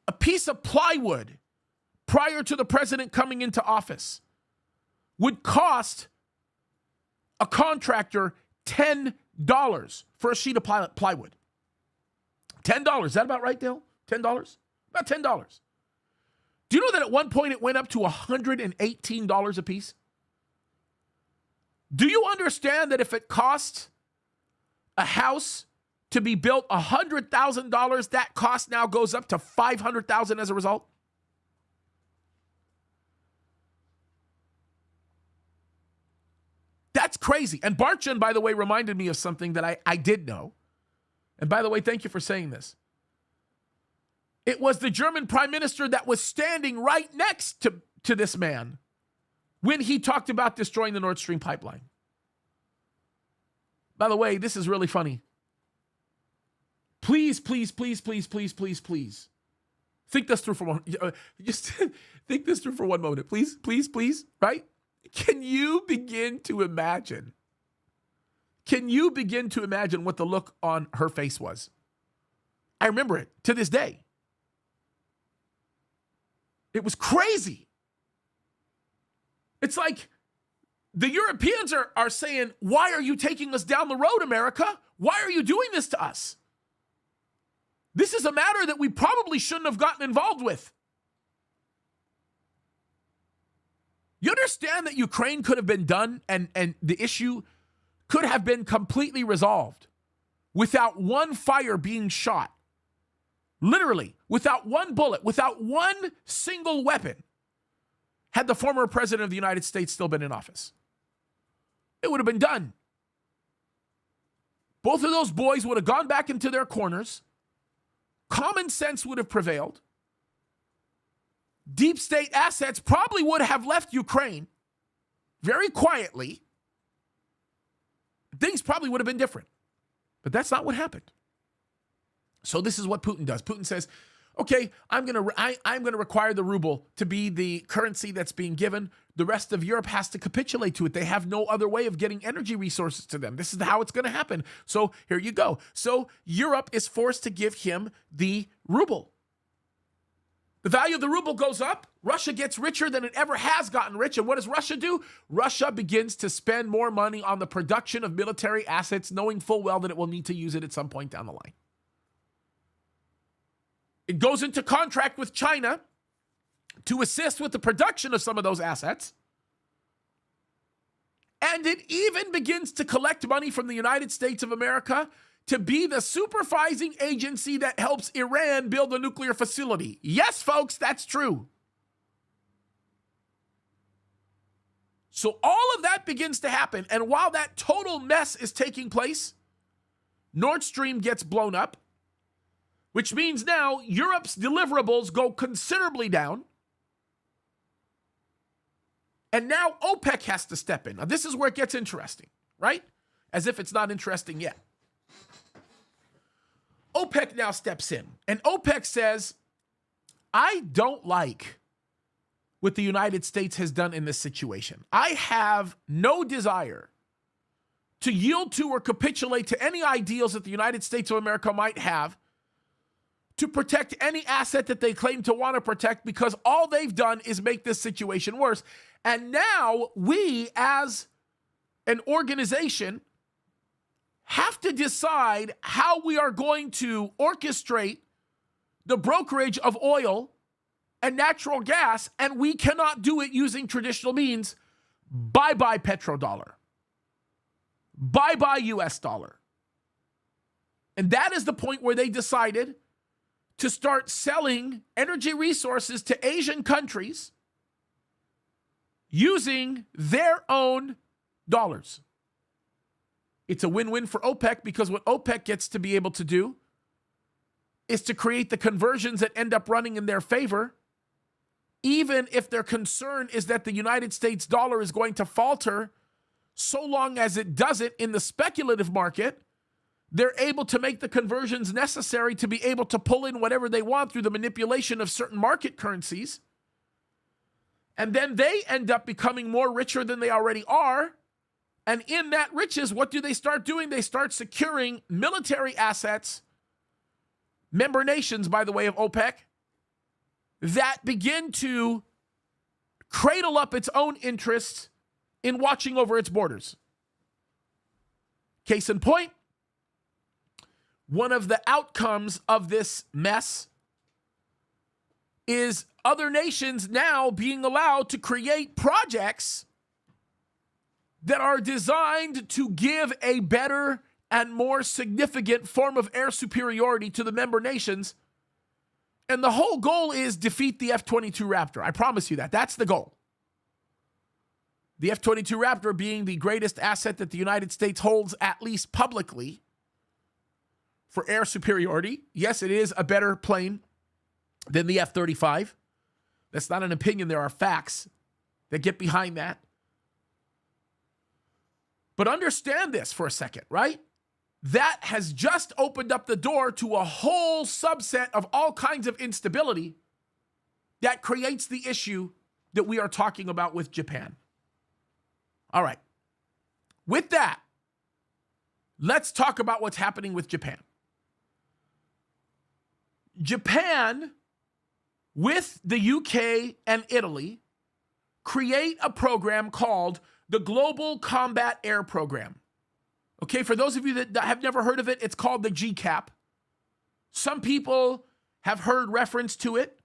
A piece of plywood prior to the president coming into office would cost a contractor $10 for a sheet of plywood. $10. Is that about right, Dale? $10? About $10. Do you know that at one point it went up to $118 a piece? Do you understand that if it costs a house to be built $100,000, that cost now goes up to $500,000 as a result? That's crazy. And Barchan, by the way, reminded me of something that I did know. And by the way, thank you for saying this. It was the German prime minister that was standing right next to this man when he talked about destroying the Nord Stream pipeline. By the way, this is really funny. Please, please, please, please, please, please, please. Think this through for one. Just think this through for one moment. Please, please, please, right? Can you begin to imagine? Can you begin to imagine what the look on her face was? I remember it to this day. It was crazy. It's like the Europeans are saying, why are you taking us down the road, America? Why are you doing this to us? This is a matter that we probably shouldn't have gotten involved with. You understand that Ukraine could have been done and the issue could have been completely resolved without one fire being shot. Literally, without one bullet, without one single weapon, had the former president of the United States still been in office. It would have been done. Both of those boys would have gone back into their corners. Common sense would have prevailed. Deep state assets probably would have left Ukraine very quietly. Things probably would have been different. But that's not what happened. So this is what Putin does. Putin says, okay, I'm going to require the ruble to be the currency that's being given. The rest of Europe has to capitulate to it. They have no other way of getting energy resources to them. This is how it's going to happen. So here you go. So Europe is forced to give him the ruble. The value of the ruble goes up. Russia gets richer than it ever has gotten rich. And what does Russia do? Russia begins to spend more money on the production of military assets, knowing full well that it will need to use it at some point down the line. It goes into contract with China to assist with the production of some of those assets. And it even begins to collect money from the United States of America to be the supervising agency that helps Iran build a nuclear facility. Yes, folks, that's true. So all of that begins to happen. And while that total mess is taking place, Nord Stream gets blown up, which means now Europe's deliverables go considerably down. And now OPEC has to step in. Now, this is where it gets interesting, right? As if it's not interesting yet. OPEC now steps in. And OPEC says, I don't like what the United States has done in this situation. I have no desire to yield to or capitulate to any ideals that the United States of America might have to protect any asset that they claim to want to protect, because all they've done is make this situation worse. And now we, as an organization, have to decide how we are going to orchestrate the brokerage of oil and natural gas, and we cannot do it using traditional means. Bye-bye petrodollar. Bye-bye US dollar. And that is the point where they decided to start selling energy resources to Asian countries using their own dollars. It's a win-win for OPEC, because what OPEC gets to be able to do is to create the conversions that end up running in their favor, even if their concern is that the United States dollar is going to falter. So long as it doesn't in the speculative market, they're able to make the conversions necessary to be able to pull in whatever they want through the manipulation of certain market currencies. And then they end up becoming more richer than they already are. And in that riches, what do they start doing? They start securing military assets, member nations, by the way, of OPEC, that begin to cradle up its own interests in watching over its borders. Case in point, one of the outcomes of this mess is other nations now being allowed to create projects that are designed to give a better and more significant form of air superiority to the member nations. And the whole goal is defeat the F-22 Raptor. I promise you that. That's the goal. The F-22 Raptor being the greatest asset that the United States holds, at least publicly, for air superiority. Yes, it is a better plane than the F-35. That's not an opinion. There are facts that get behind that. But understand this for a second, right? That has just opened up the door to a whole subset of all kinds of instability that creates the issue that we are talking about with Japan. All right. With that, let's talk about what's happening with Japan. Japan, with the UK and Italy, create a program called the Global Combat Air Program. Okay, for those of you that have never heard of it, it's called the GCAP. Some people have heard reference to it.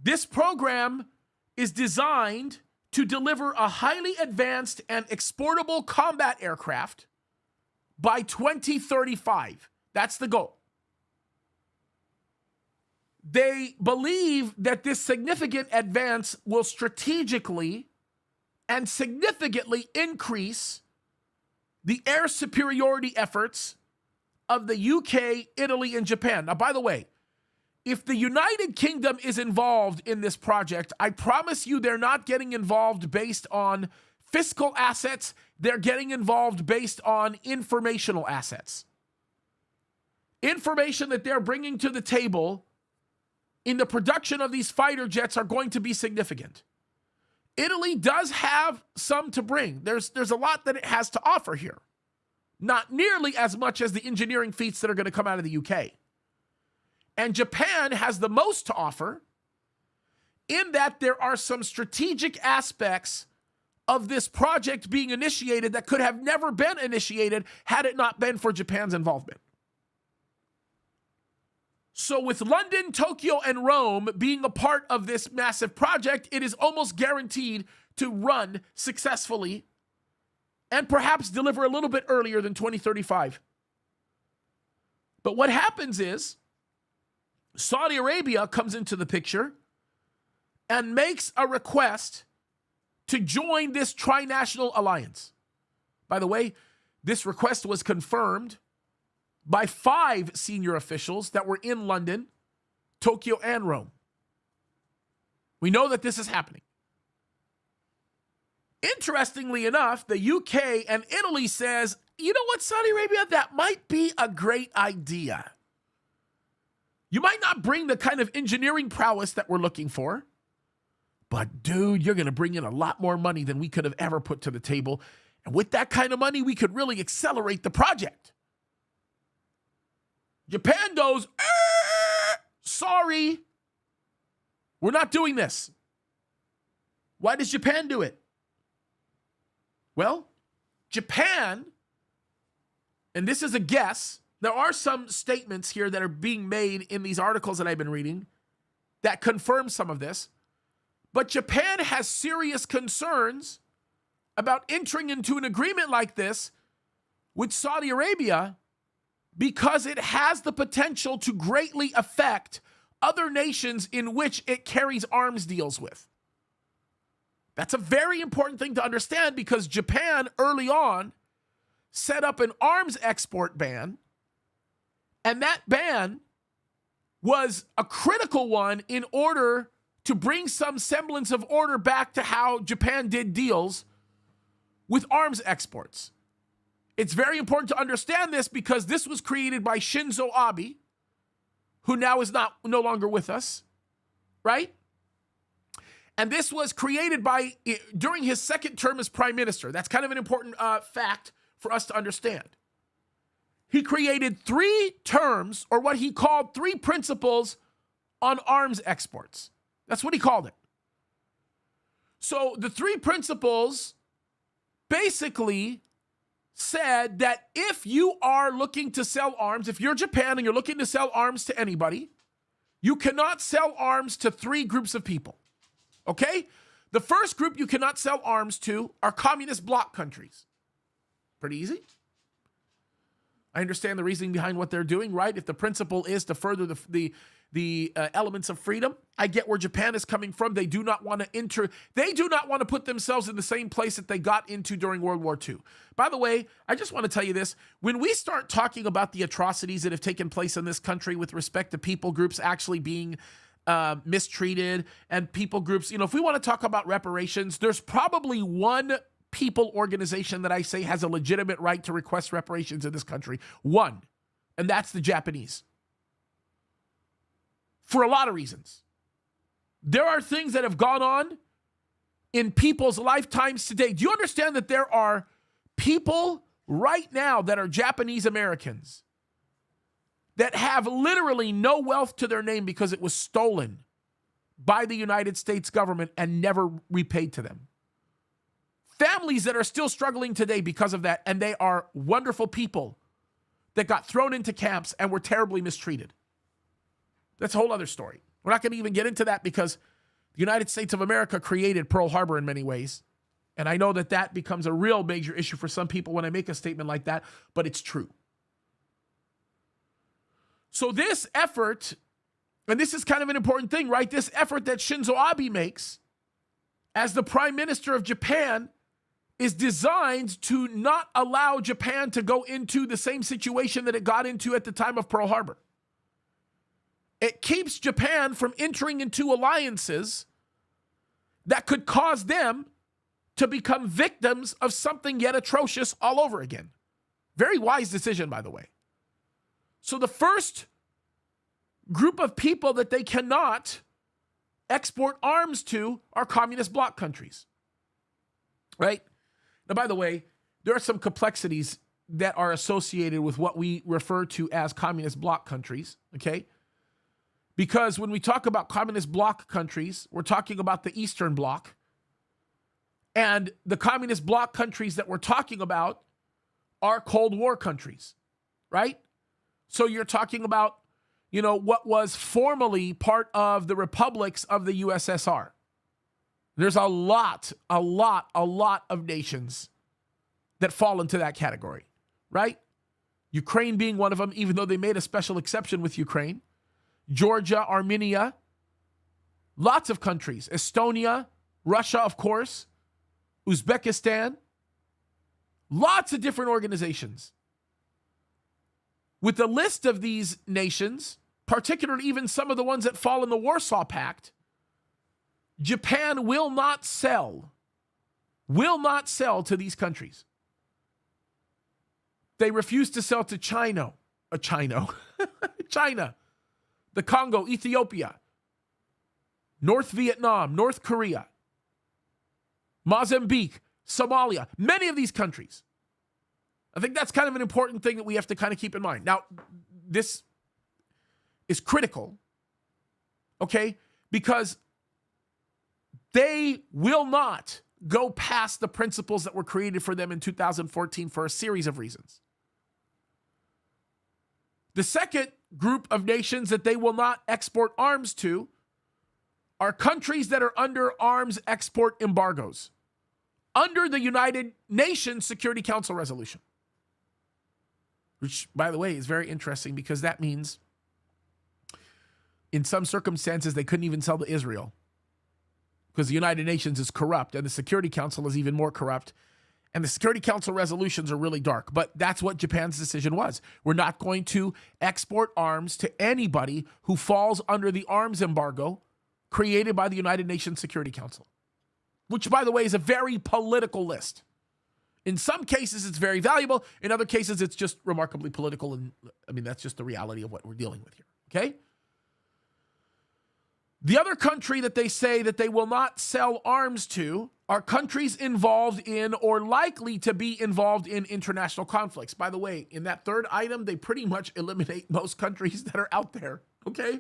This program is designed to deliver a highly advanced and exportable combat aircraft by 2035. That's the goal. They believe that this significant advance will strategically and significantly increase the air superiority efforts of the UK, Italy, and Japan. Now, by the way, if the United Kingdom is involved in this project, I promise you they're not getting involved based on fiscal assets. They're getting involved based on informational assets. Information that they're bringing to the table in the production of these fighter jets are going to be significant. Italy does have some to bring. There's a lot that it has to offer here. Not nearly as much as the engineering feats that are going to come out of the UK. And Japan has the most to offer in that there are some strategic aspects of this project being initiated that could have never been initiated had it not been for Japan's involvement. So with London, Tokyo, and Rome being a part of this massive project, it is almost guaranteed to run successfully and perhaps deliver a little bit earlier than 2035. But what happens is Saudi Arabia comes into the picture and makes a request to join this trinational alliance. By the way, this request was confirmed by 5 senior officials that were in London, Tokyo, and Rome. We know that this is happening. Interestingly enough, the UK and Italy says, you know what, Saudi Arabia, that might be a great idea. You might not bring the kind of engineering prowess that we're looking for, but dude, you're going to bring in a lot more money than we could have ever put to the table. And with that kind of money, we could really accelerate the project. Japan goes, sorry, we're not doing this. Why does Japan do it? Well, Japan, and this is a guess, there are some statements here that are being made in these articles that I've been reading that confirm some of this. But Japan has serious concerns about entering into an agreement like this with Saudi Arabia because it has the potential to greatly affect other nations in which it carries arms deals with. That's a very important thing to understand because Japan early on set up an arms export ban, and that ban was a critical one in order to bring some semblance of order back to how Japan did deals with arms exports. It's very important to understand this because this was created by Shinzo Abe, who now is no longer with us, right? And this was created during his second term as prime minister. That's kind of an important fact for us to understand. He created 3 terms, or what he called 3 principles on arms exports. That's what he called it. So the 3 principles basically said that if you are looking to sell arms, if you're Japan and you're looking to sell arms to anybody, you cannot sell arms to 3 groups of people. Okay? The first group you cannot sell arms to are communist bloc countries. Pretty easy. I understand the reasoning behind what they're doing, right? If the principle is to further the elements of freedom, I get where Japan is coming from. They do not want to put themselves in the same place that they got into during World War II. By the way, I just want to tell you this. When we start talking about the atrocities that have taken place in this country with respect to people groups actually being mistreated and people groups, if we want to talk about reparations, there's probably one people organization that I say has a legitimate right to request reparations in this country. One, and that's the Japanese. For a lot of reasons. There are things that have gone on in people's lifetimes today. Do you understand that there are people right now that are Japanese Americans that have literally no wealth to their name because it was stolen by the United States government and never repaid to them? Families that are still struggling today because of that, and they are wonderful people that got thrown into camps and were terribly mistreated. That's a whole other story. We're not going to even get into that because the United States of America created Pearl Harbor in many ways. And I know that becomes a real major issue for some people when I make a statement like that, but it's true. So this effort, and this is kind of an important thing, right? This effort that Shinzo Abe makes as the prime minister of Japan is designed to not allow Japan to go into the same situation that it got into at the time of Pearl Harbor. It keeps Japan from entering into alliances that could cause them to become victims of something yet atrocious all over again. Very wise decision, by the way. So the first group of people that they cannot export arms to are communist bloc countries, right? Now, by the way, there are some complexities that are associated with what we refer to as communist bloc countries, okay? Because when we talk about communist bloc countries, we're talking about the Eastern Bloc. And the communist bloc countries that we're talking about are Cold War countries, right? So you're talking about, what was formerly part of the republics of the USSR. There's a lot of nations that fall into that category, right? Ukraine being one of them, even though they made a special exception with Ukraine. Georgia, Armenia, lots of countries. Estonia, Russia, of course, Uzbekistan, lots of different organizations. With the list of these nations, particularly even some of the ones that fall in the Warsaw Pact, Japan will not sell to these countries. They refuse to sell to China, the Congo, Ethiopia, North Vietnam, North Korea, Mozambique, Somalia, many of these countries. I think that's kind of an important thing that we have to kind of keep in mind. Now, this is critical, okay, because they will not go past the principles that were created for them in 2014 for a series of reasons. The second group of nations that they will not export arms to are countries that are under arms export embargoes under the United Nations Security Council resolution. Which, by the way, is very interesting because that means in some circumstances they couldn't even sell to Israel because the United Nations is corrupt and the Security Council is even more corrupt. And the Security Council resolutions are really dark, but that's what Japan's decision was. We're not going to export arms to anybody who falls under the arms embargo created by the United Nations Security Council, which, by the way, is a very political list. In some cases, it's very valuable. In other cases, it's just remarkably political. And I mean, that's just the reality of what we're dealing with here, okay? The other country that they say that they will not sell arms to are countries involved in or likely to be involved in international conflicts. By the way, in that third item, they pretty much eliminate most countries that are out there, okay?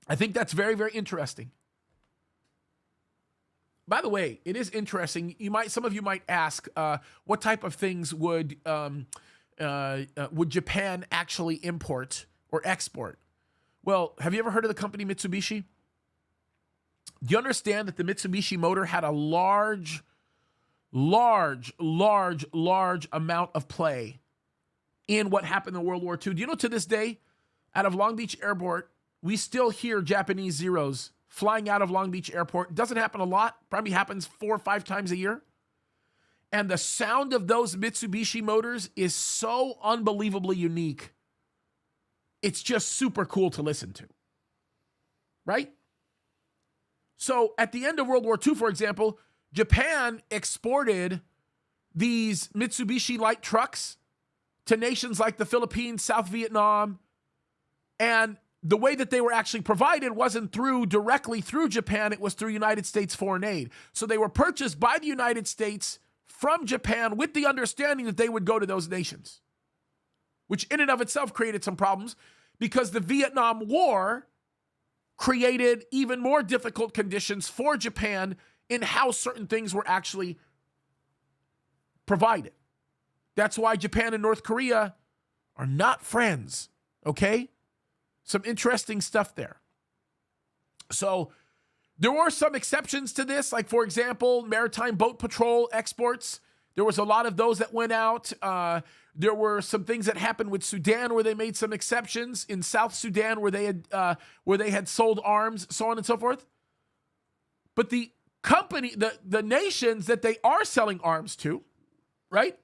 I think that's very, very interesting. By the way, it is interesting. Some of you might ask, what type of things would Japan actually import or export? Well, have you ever heard of the company Mitsubishi? Do you understand that the Mitsubishi motor had a large amount of play in what happened in World War II? Do you know to this day, out of Long Beach Airport, we still hear Japanese Zeros flying out of Long Beach Airport? It doesn't happen a lot. Probably happens 4 or 5 times a year. And the sound of those Mitsubishi motors is so unbelievably unique. It's just super cool to listen to, right? So at the end of World War II, for example, Japan exported these Mitsubishi light trucks to nations like the Philippines, South Vietnam, and the way that they were actually provided wasn't directly through Japan, it was through United States foreign aid. So they were purchased by the United States from Japan with the understanding that they would go to those nations, which in and of itself created some problems because the Vietnam War created even more difficult conditions for Japan in how certain things were actually provided. That's why Japan and North Korea are not friends, okay? Some interesting stuff there. So there were some exceptions to this, like, for example, maritime boat patrol exports. There was a lot of those that went out. There were some things that happened with Sudan where they made some exceptions. In South Sudan where they had sold arms, so on and so forth. But the company, the nations that they are selling arms to, right,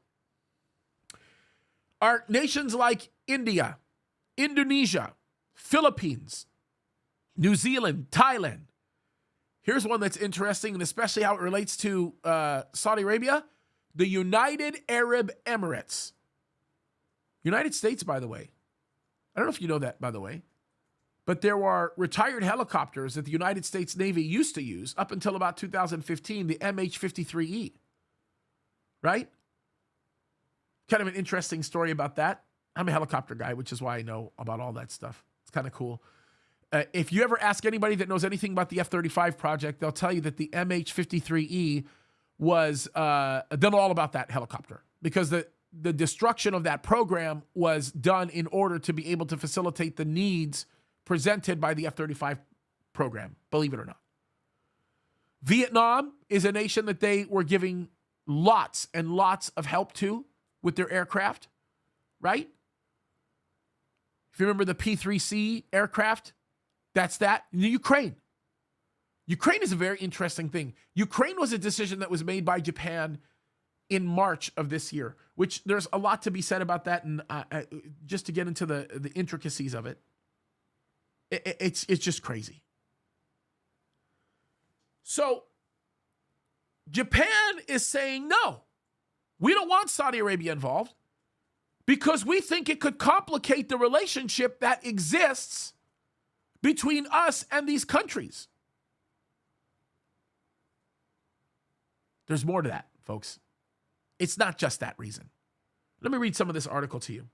are nations like India, Indonesia, Philippines, New Zealand, Thailand. Here's one that's interesting, and especially how it relates to Saudi Arabia, the United Arab Emirates. United States, by the way. I don't know if you know that, by the way, but there were retired helicopters that the United States Navy used to use up until about 2015, the MH-53E, right? Kind of an interesting story about that. I'm a helicopter guy, which is why I know about all that stuff. It's kind of cool. If you ever ask anybody that knows anything about the F-35 project, they'll tell you that the MH-53E was done all about that helicopter because the destruction of that program was done in order to be able to facilitate the needs presented by the F-35 program, believe it or not. Vietnam is a nation that they were giving lots and lots of help to with their aircraft, right? If you remember the P-3C aircraft, that's that. Ukraine. Ukraine is a very interesting thing. Ukraine was a decision that was made by Japan in March of this year, which there's a lot to be said about that. And just to get into the intricacies of it, it's just crazy. So Japan is saying, no, we don't want Saudi Arabia involved because we think it could complicate the relationship that exists between us and these countries. There's more to that, folks. It's not just that reason. Let me read some of this article to you.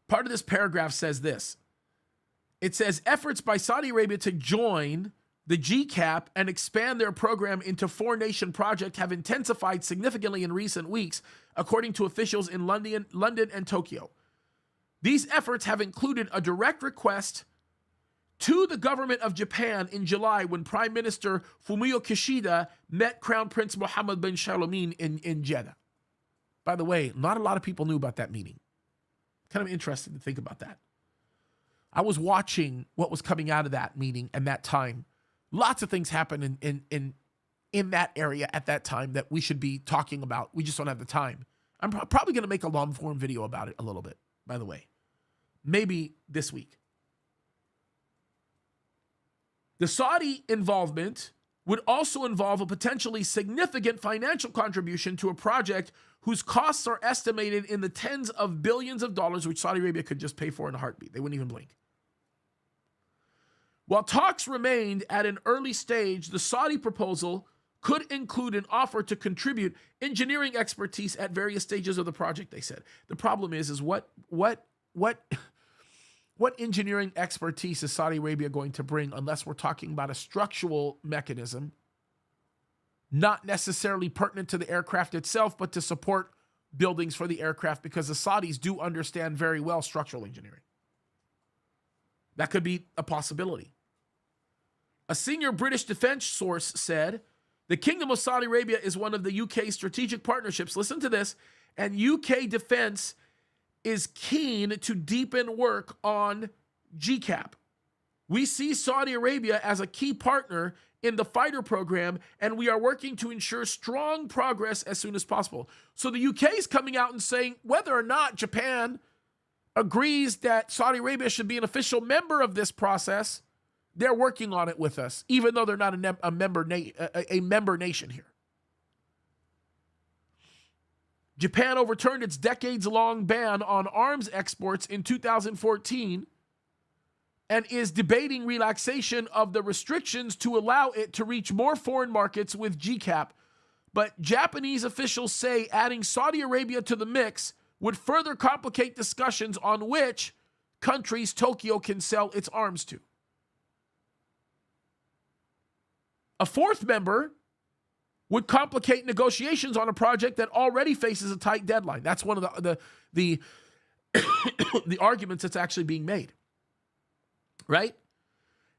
Part of this paragraph says this. It says, efforts by Saudi Arabia to join the GCAP and expand their program into four-nation project have intensified significantly in recent weeks, according to officials in London and Tokyo. These efforts have included a direct request to the government of Japan in July when Prime Minister Fumio Kishida met Crown Prince Mohammed bin Salman in Jeddah. By the way, not a lot of people knew about that meeting. Kind of interesting to think about that. I was watching what was coming out of that meeting and that time. Lots of things happened in that area at that time that we should be talking about. We just don't have the time. I'm probably going to make a long-form video about it a little bit, by the way. Maybe this week. The Saudi involvement would also involve a potentially significant financial contribution to a project whose costs are estimated in the tens of billions of dollars, which Saudi Arabia could just pay for in a heartbeat. They wouldn't even blink. While talks remained at an early stage, the Saudi proposal could include an offer to contribute engineering expertise at various stages of the project, they said. The problem is what engineering expertise is Saudi Arabia going to bring unless we're talking about a structural mechanism, not necessarily pertinent to the aircraft itself, but to support buildings for the aircraft, because the Saudis do understand very well structural engineering. That could be a possibility. A senior British defense source said, the Kingdom of Saudi Arabia is one of the UK's strategic partnerships. Listen to this. And UK defense is keen to deepen work on GCAP. We see Saudi Arabia as a key partner in the fighter program, and we are working to ensure strong progress as soon as possible. So the UK is coming out and saying whether or not Japan agrees that Saudi Arabia should be an official member of this process, they're working on it with us, even though they're not a member nation here. Japan overturned its decades-long ban on arms exports in 2014 and is debating relaxation of the restrictions to allow it to reach more foreign markets with GCAP. But Japanese officials say adding Saudi Arabia to the mix would further complicate discussions on which countries Tokyo can sell its arms to. A fourth member would complicate negotiations on a project that already faces a tight deadline. That's one of the arguments that's actually being made. Right?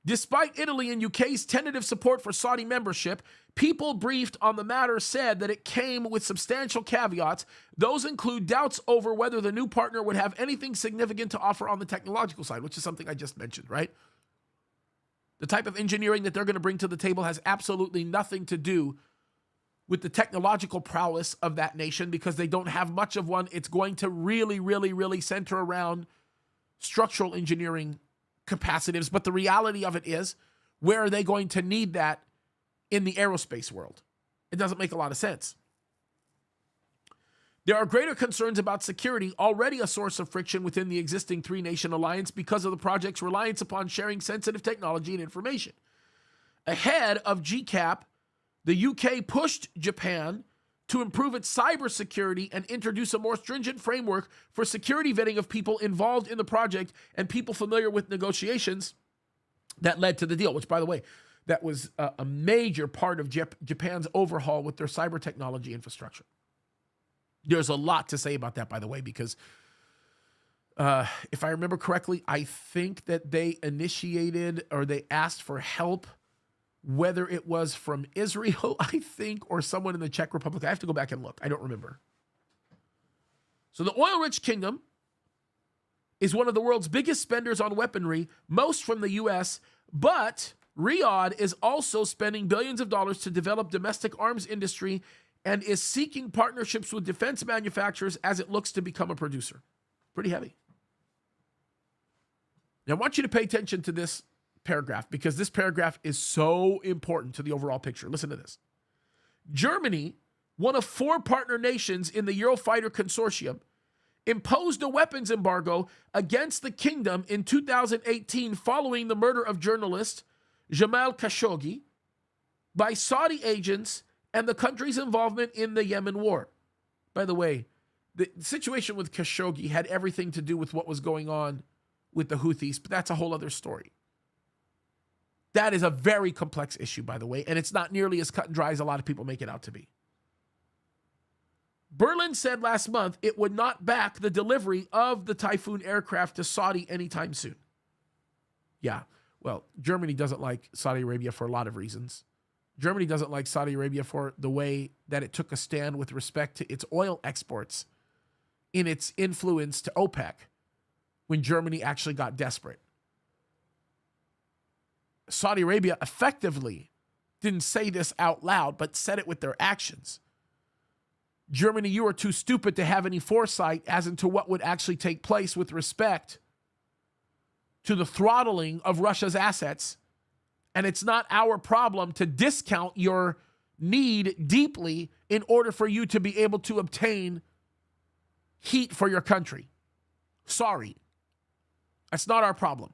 Despite Italy and UK's tentative support for Saudi membership, people briefed on the matter said that it came with substantial caveats. Those include doubts over whether the new partner would have anything significant to offer on the technological side, which is something I just mentioned, right? The type of engineering that they're going to bring to the table has absolutely nothing to do with the technological prowess of that nation, because they don't have much of one. It's going to really, really, really center around structural engineering capacities. But the reality of it is, where are they going to need that in the aerospace world? It doesn't make a lot of sense. There are greater concerns about security, already a source of friction within the existing three-nation alliance because of the project's reliance upon sharing sensitive technology and information. Ahead of GCAP, the UK pushed Japan to improve its cybersecurity and introduce a more stringent framework for security vetting of people involved in the project and people familiar with negotiations that led to the deal, which, by the way, that was a major part of Japan's overhaul with their cyber technology infrastructure. There's a lot to say about that, by the way, because if I remember correctly, I think that they initiated or they asked for help, whether it was from Israel, I think, or someone in the Czech Republic. I have to go back and look. I don't remember. So the oil-rich kingdom is one of the world's biggest spenders on weaponry, most from the U.S., but Riyadh is also spending billions of dollars to develop domestic arms industry and is seeking partnerships with defense manufacturers as it looks to become a producer. Pretty heavy. Now, I want you to pay attention to this paragraph, because this paragraph is so important to the overall picture. Listen to this. Germany, one of 4 partner nations in the Eurofighter Consortium, imposed a weapons embargo against the kingdom in 2018 following the murder of journalist Jamal Khashoggi by Saudi agents and the country's involvement in the Yemen war. By the way, the situation with Khashoggi had everything to do with what was going on with the Houthis, but that's a whole other story. That is a very complex issue, by the way, and it's not nearly as cut and dry as a lot of people make it out to be. Berlin said last month it would not back the delivery of the Typhoon aircraft to Saudi anytime soon. Yeah, well, Germany doesn't like Saudi Arabia for a lot of reasons. Germany doesn't like Saudi Arabia for the way that it took a stand with respect to its oil exports in its influence to OPEC when Germany actually got desperate. Saudi Arabia effectively didn't say this out loud, but said it with their actions. Germany, you are too stupid to have any foresight as into what would actually take place with respect to the throttling of Russia's assets. And it's not our problem to discount your need deeply in order for you to be able to obtain heat for your country. Sorry. That's not our problem.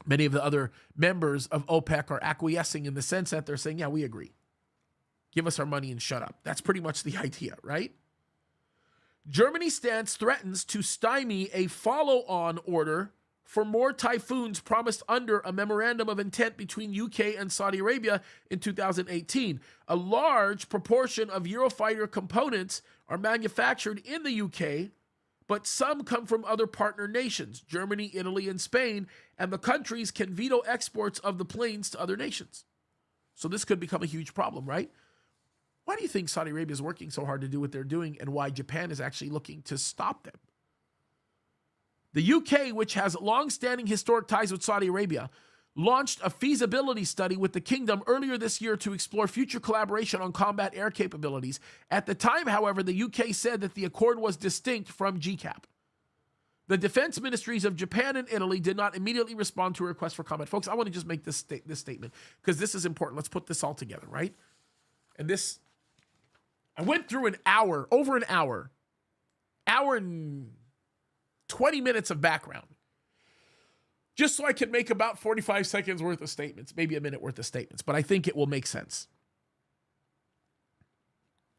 Many of the other members of OPEC are acquiescing in the sense that they're saying, yeah, we agree. Give us our money and shut up. That's pretty much the idea, right? Germany's stance threatens to stymie a follow-on order for more Typhoons promised under a memorandum of intent between UK and Saudi Arabia in 2018. A large proportion of Eurofighter components are manufactured in the UK, but some come from other partner nations, Germany, Italy, and Spain, and the countries can veto exports of the planes to other nations. So this could become a huge problem, right? Why do you think Saudi Arabia is working so hard to do what they're doing, and why Japan is actually looking to stop them? The UK, which has long-standing historic ties with Saudi Arabia, launched a feasibility study with the kingdom earlier this year to explore future collaboration on combat air capabilities. At the time, however, the UK said that the accord was distinct from GCAP. The defense ministries of Japan and Italy did not immediately respond to a request for comment. Folks, I want to just make this statement because this is important. Let's put this all together, right? And this, I went through over an hour and 20 minutes of background, just so I could make about 45 seconds worth of statements, maybe a minute worth of statements, but I think it will make sense.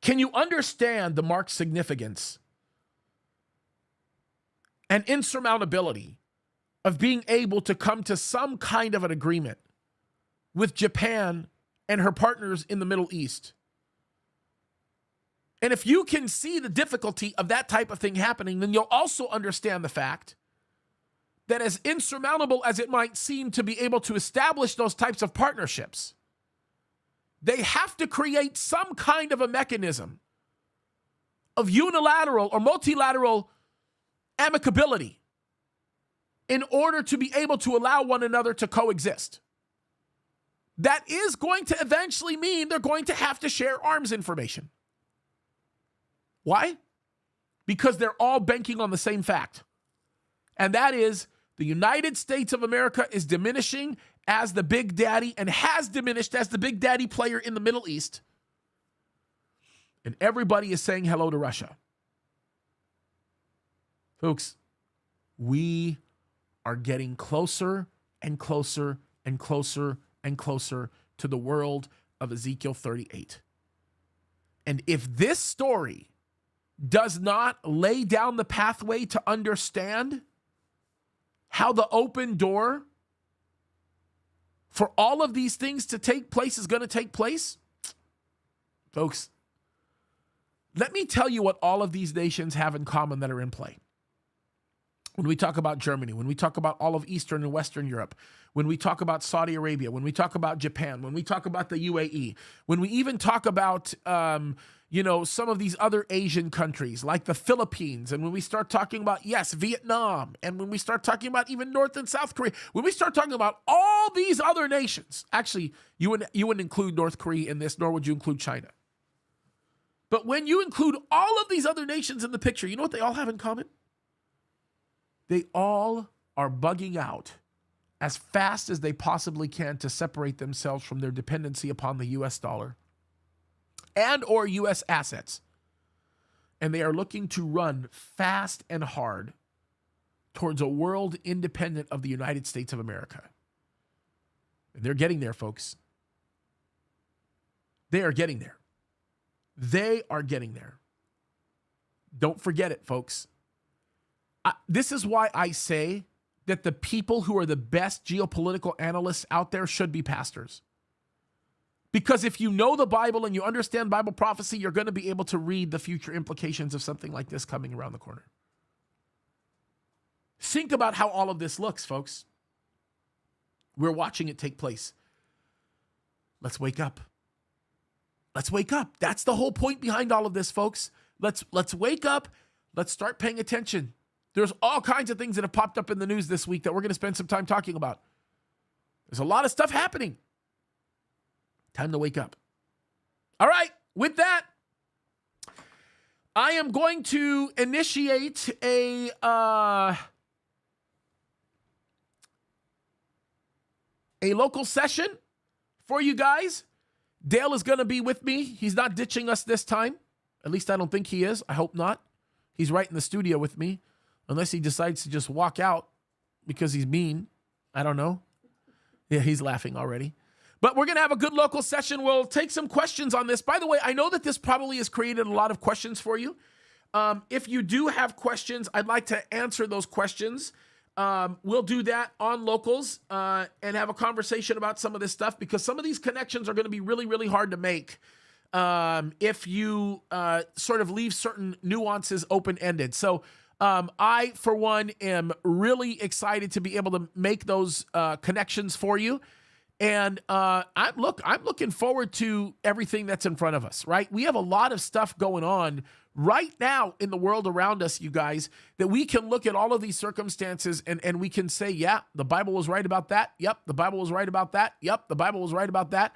Can you understand the marked significance and insurmountability of being able to come to some kind of an agreement with Japan and her partners in the Middle East? And if you can see the difficulty of that type of thing happening, then you'll also understand the fact that as insurmountable as it might seem to be able to establish those types of partnerships, they have to create some kind of a mechanism of unilateral or multilateral amicability in order to be able to allow one another to coexist. That is going to eventually mean they're going to have to share arms information. Why? Because they're all banking on the same fact. And that is the United States of America is diminishing as the big daddy and has diminished as the big daddy player in the Middle East. And everybody is saying hello to Russia. Folks, we are getting closer and closer and closer and closer to the world of Ezekiel 38. And if this story does not lay down the pathway to understand how the open door for all of these things to take place is going to take place, folks, let me tell you what all of these nations have in common that are in play. When we talk about Germany, when we talk about all of Eastern and Western Europe, when we talk about Saudi Arabia, when we talk about Japan, when we talk about the UAE, when we even talk about, some of these other Asian countries like the Philippines, and when we start talking about, yes, Vietnam, and when we start talking about even North and South Korea, when we start talking about all these other nations, actually, you wouldn't include North Korea in this, nor would you include China. But when you include all of these other nations in the picture, you know what they all have in common? They all are bugging out as fast as they possibly can to separate themselves from their dependency upon the US dollar and or US assets. And they are looking to run fast and hard towards a world independent of the United States of America. And they're getting there, folks. They are getting there. They are getting there. Don't forget it, folks. This is why I say that the people who are the best geopolitical analysts out there should be pastors. Because if you know the Bible and you understand Bible prophecy, you're going to be able to read the future implications of something like this coming around the corner. Think about how all of this looks, folks. We're watching it take place. Let's wake up. Let's wake up. That's the whole point behind all of this, folks. Let's wake up. Let's start paying attention. There's all kinds of things that have popped up in the news this week that we're going to spend some time talking about. There's a lot of stuff happening. Time to wake up. All right, with that, I am going to initiate a local session for you guys. Dale is going to be with me. He's not ditching us this time. At least I don't think he is. I hope not. He's right in the studio with me, unless he decides to just walk out because he's mean. I don't know. Yeah, he's laughing already. But we're going to have a good local session. We'll take some questions on this. By the way, I know that this probably has created a lot of questions for you. If you do have questions, I'd like to answer those questions. We'll do that on Locals and have a conversation about some of this stuff, because some of these connections are going to be really, really hard to make if you sort of leave certain nuances open-ended. So I, for one, am really excited to be able to make those connections for you. And I'm looking forward to everything that's in front of us, right? We have a lot of stuff going on right now in the world around us, you guys, that we can look at all of these circumstances and we can say, yeah, the Bible was right about that. Yep, the Bible was right about that. Yep, the Bible was right about that.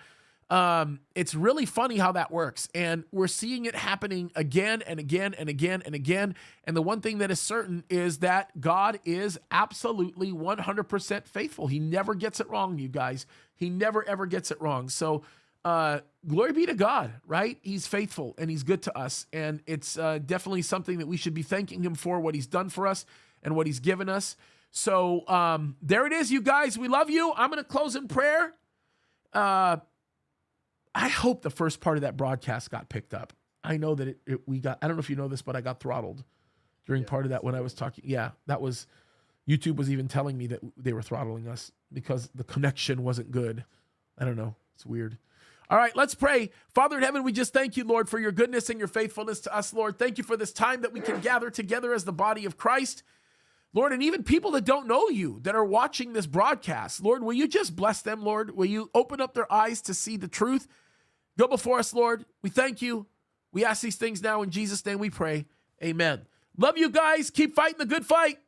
It's really funny how that works. And we're seeing it happening again and again and again and again. And the one thing that is certain is that God is absolutely 100% faithful. He never gets it wrong, you guys. He never, ever gets it wrong. So glory be to God, right? He's faithful and he's good to us. And it's definitely something that we should be thanking him for, what he's done for us and what he's given us. So there it is, you guys. We love you. I'm going to close in prayer. I hope the first part of that broadcast got picked up. I know that we got, I don't know if you know this, but I got throttled during part of that when I was talking. Yeah, that was, YouTube was even telling me that they were throttling us because the connection wasn't good. I don't know. It's weird. All right, let's pray. Father in heaven, we just thank you, Lord, for your goodness and your faithfulness to us, Lord. Thank you for this time that we can gather together as the body of Christ. Lord, and even people that don't know you, that are watching this broadcast, Lord, will you just bless them, Lord? Will you open up their eyes to see the truth? Go before us, Lord. We thank you. We ask these things now in Jesus' name we pray. Amen. Love you guys. Keep fighting the good fight.